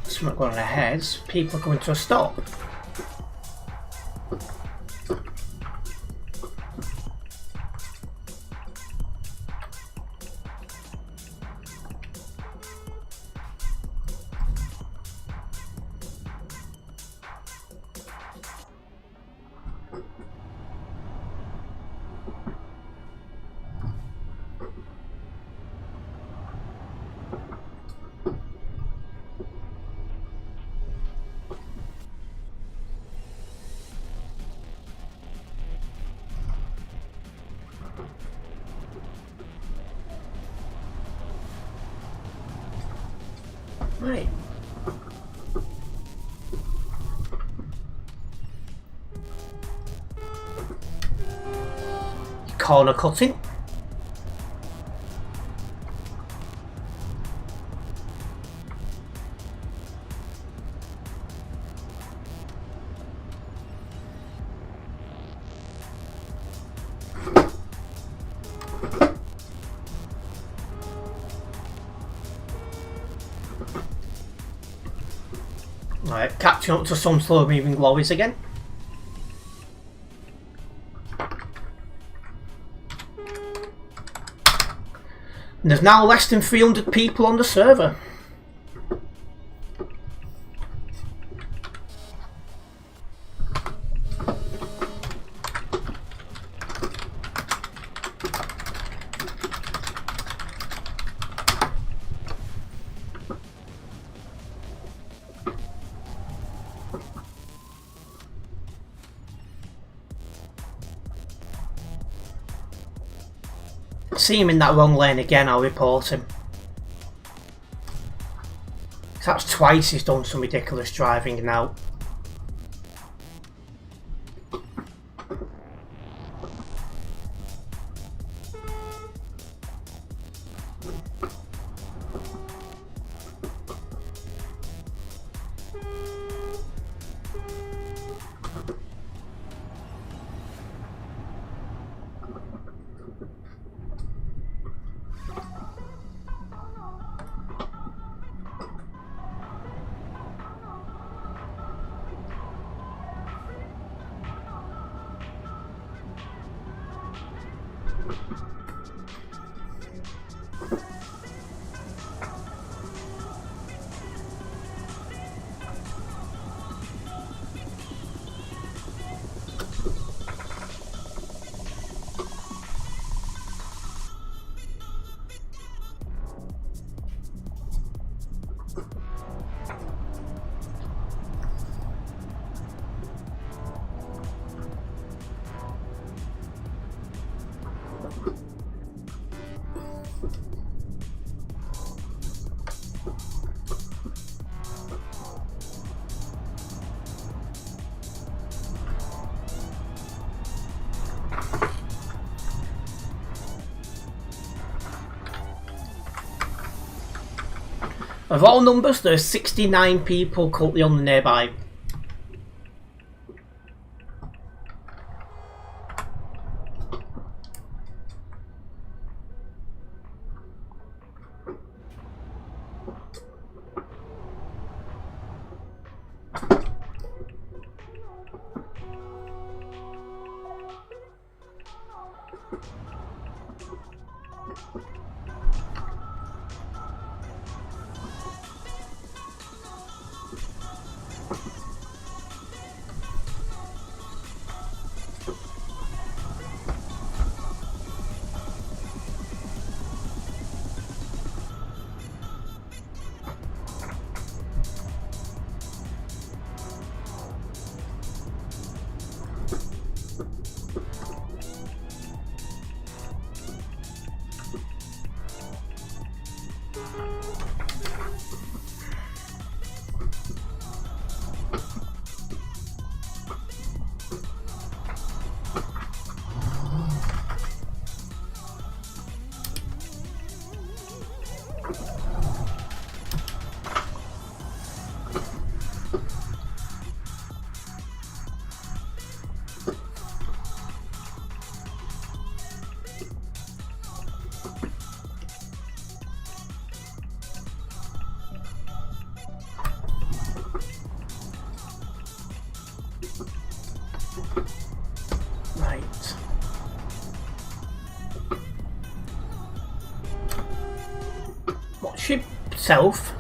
Something going ahead. People are coming to a stop. Right. Corner cutting. Right, catching up to some slow moving glowies again. And there's now less than 300 people on the server. See him in that wrong lane again, I'll report him. That's twice he's done some ridiculous driving now. Of all numbers, there are 69 people currently on the nearby. Ship south.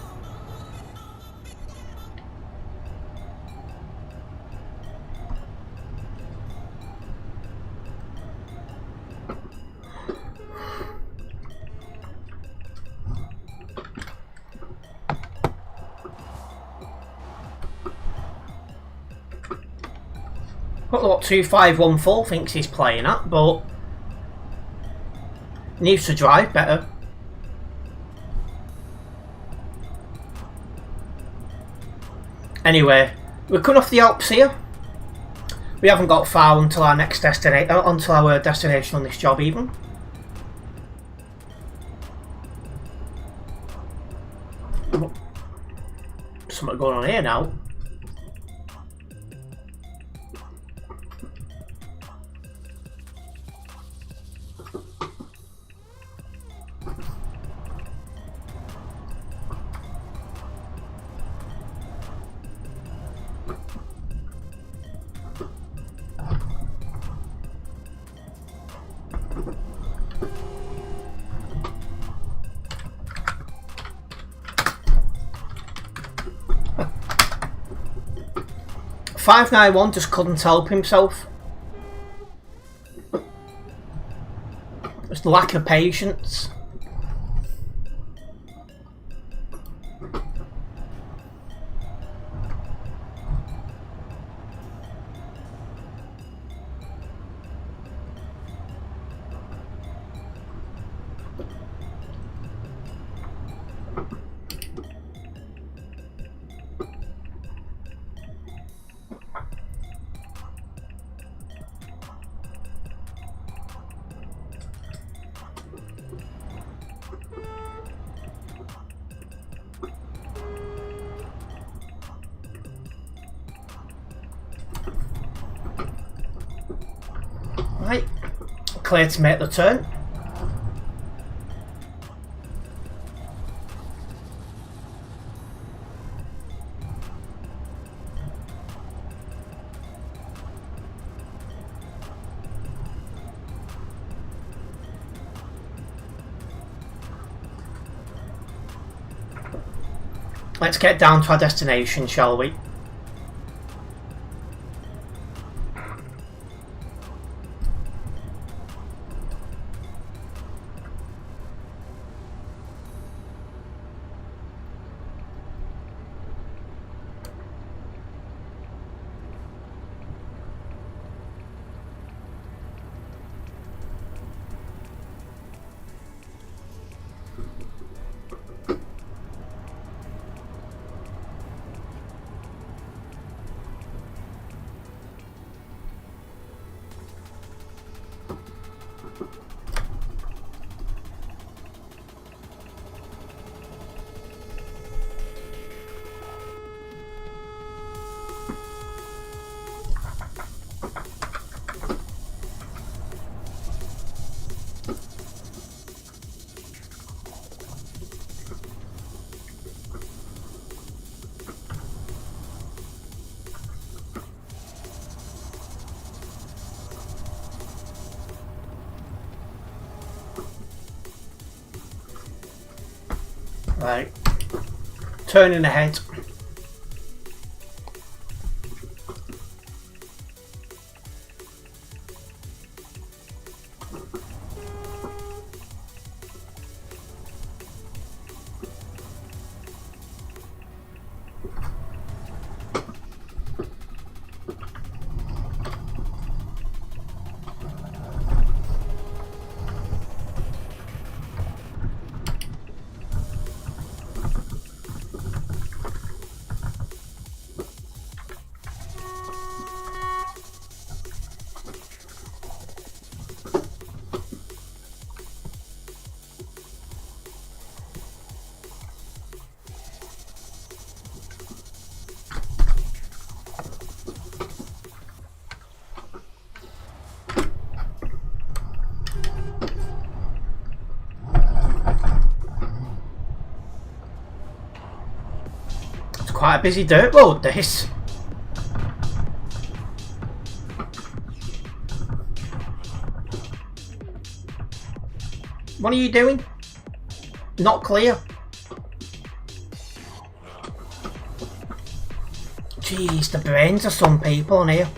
Not what 2514 thinks he's playing at, but needs to drive better. Anyway, we're coming off the Alps here. We haven't got far until our next destination, until our destination on this job even. Something going on here now. "591 just couldn't help himself. Just lack of patience." Right, clear to make the turn. Let's get down to our destination, shall we? Right, turning ahead. Quite a busy dirt road, this. What are you doing? Not clear. Jeez, the brains of some people in here.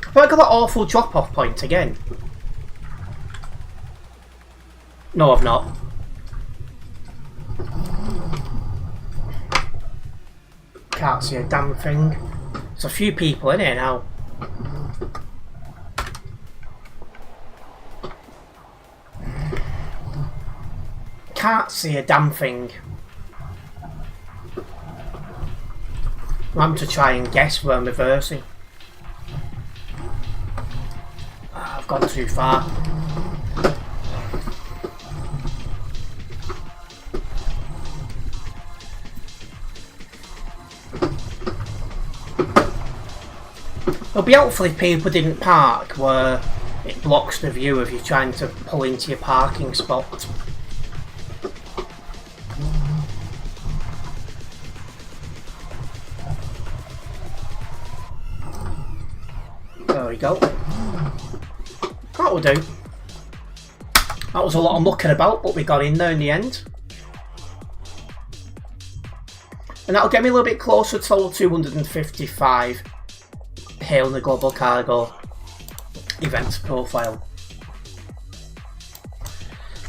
Have I got that awful drop-off point again? No, I've not. Can't see a damn thing. There's a few people in here now. Can't see a damn thing. I'm having to try and guess where I'm reversing. I've gone too far. It'll be helpful if people didn't park where it blocks the view of you trying to pull into your parking spot. There we go. That will do. That was a lot of mucking about, but we got in there in the end. And that'll get me a little bit closer to level 255 here on the Global Cargo events profile.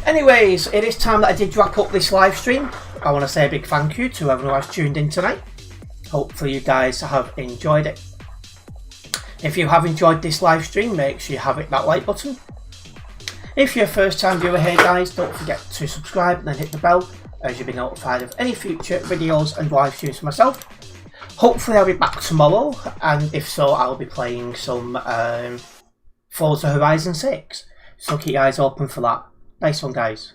Anyways, it is time that I did wrap up this live stream. I want to say a big thank you to everyone who has tuned in tonight. Hopefully you guys have enjoyed it. If you have enjoyed this live stream, make sure you have hit that like button. If you're a first time viewer here guys, don't forget to subscribe and then hit the bell as you'll be notified of any future videos and live streams for myself. Hopefully I'll be back tomorrow, and if so I'll be playing some Forza Horizon 6. So keep your eyes open for that. Nice one guys.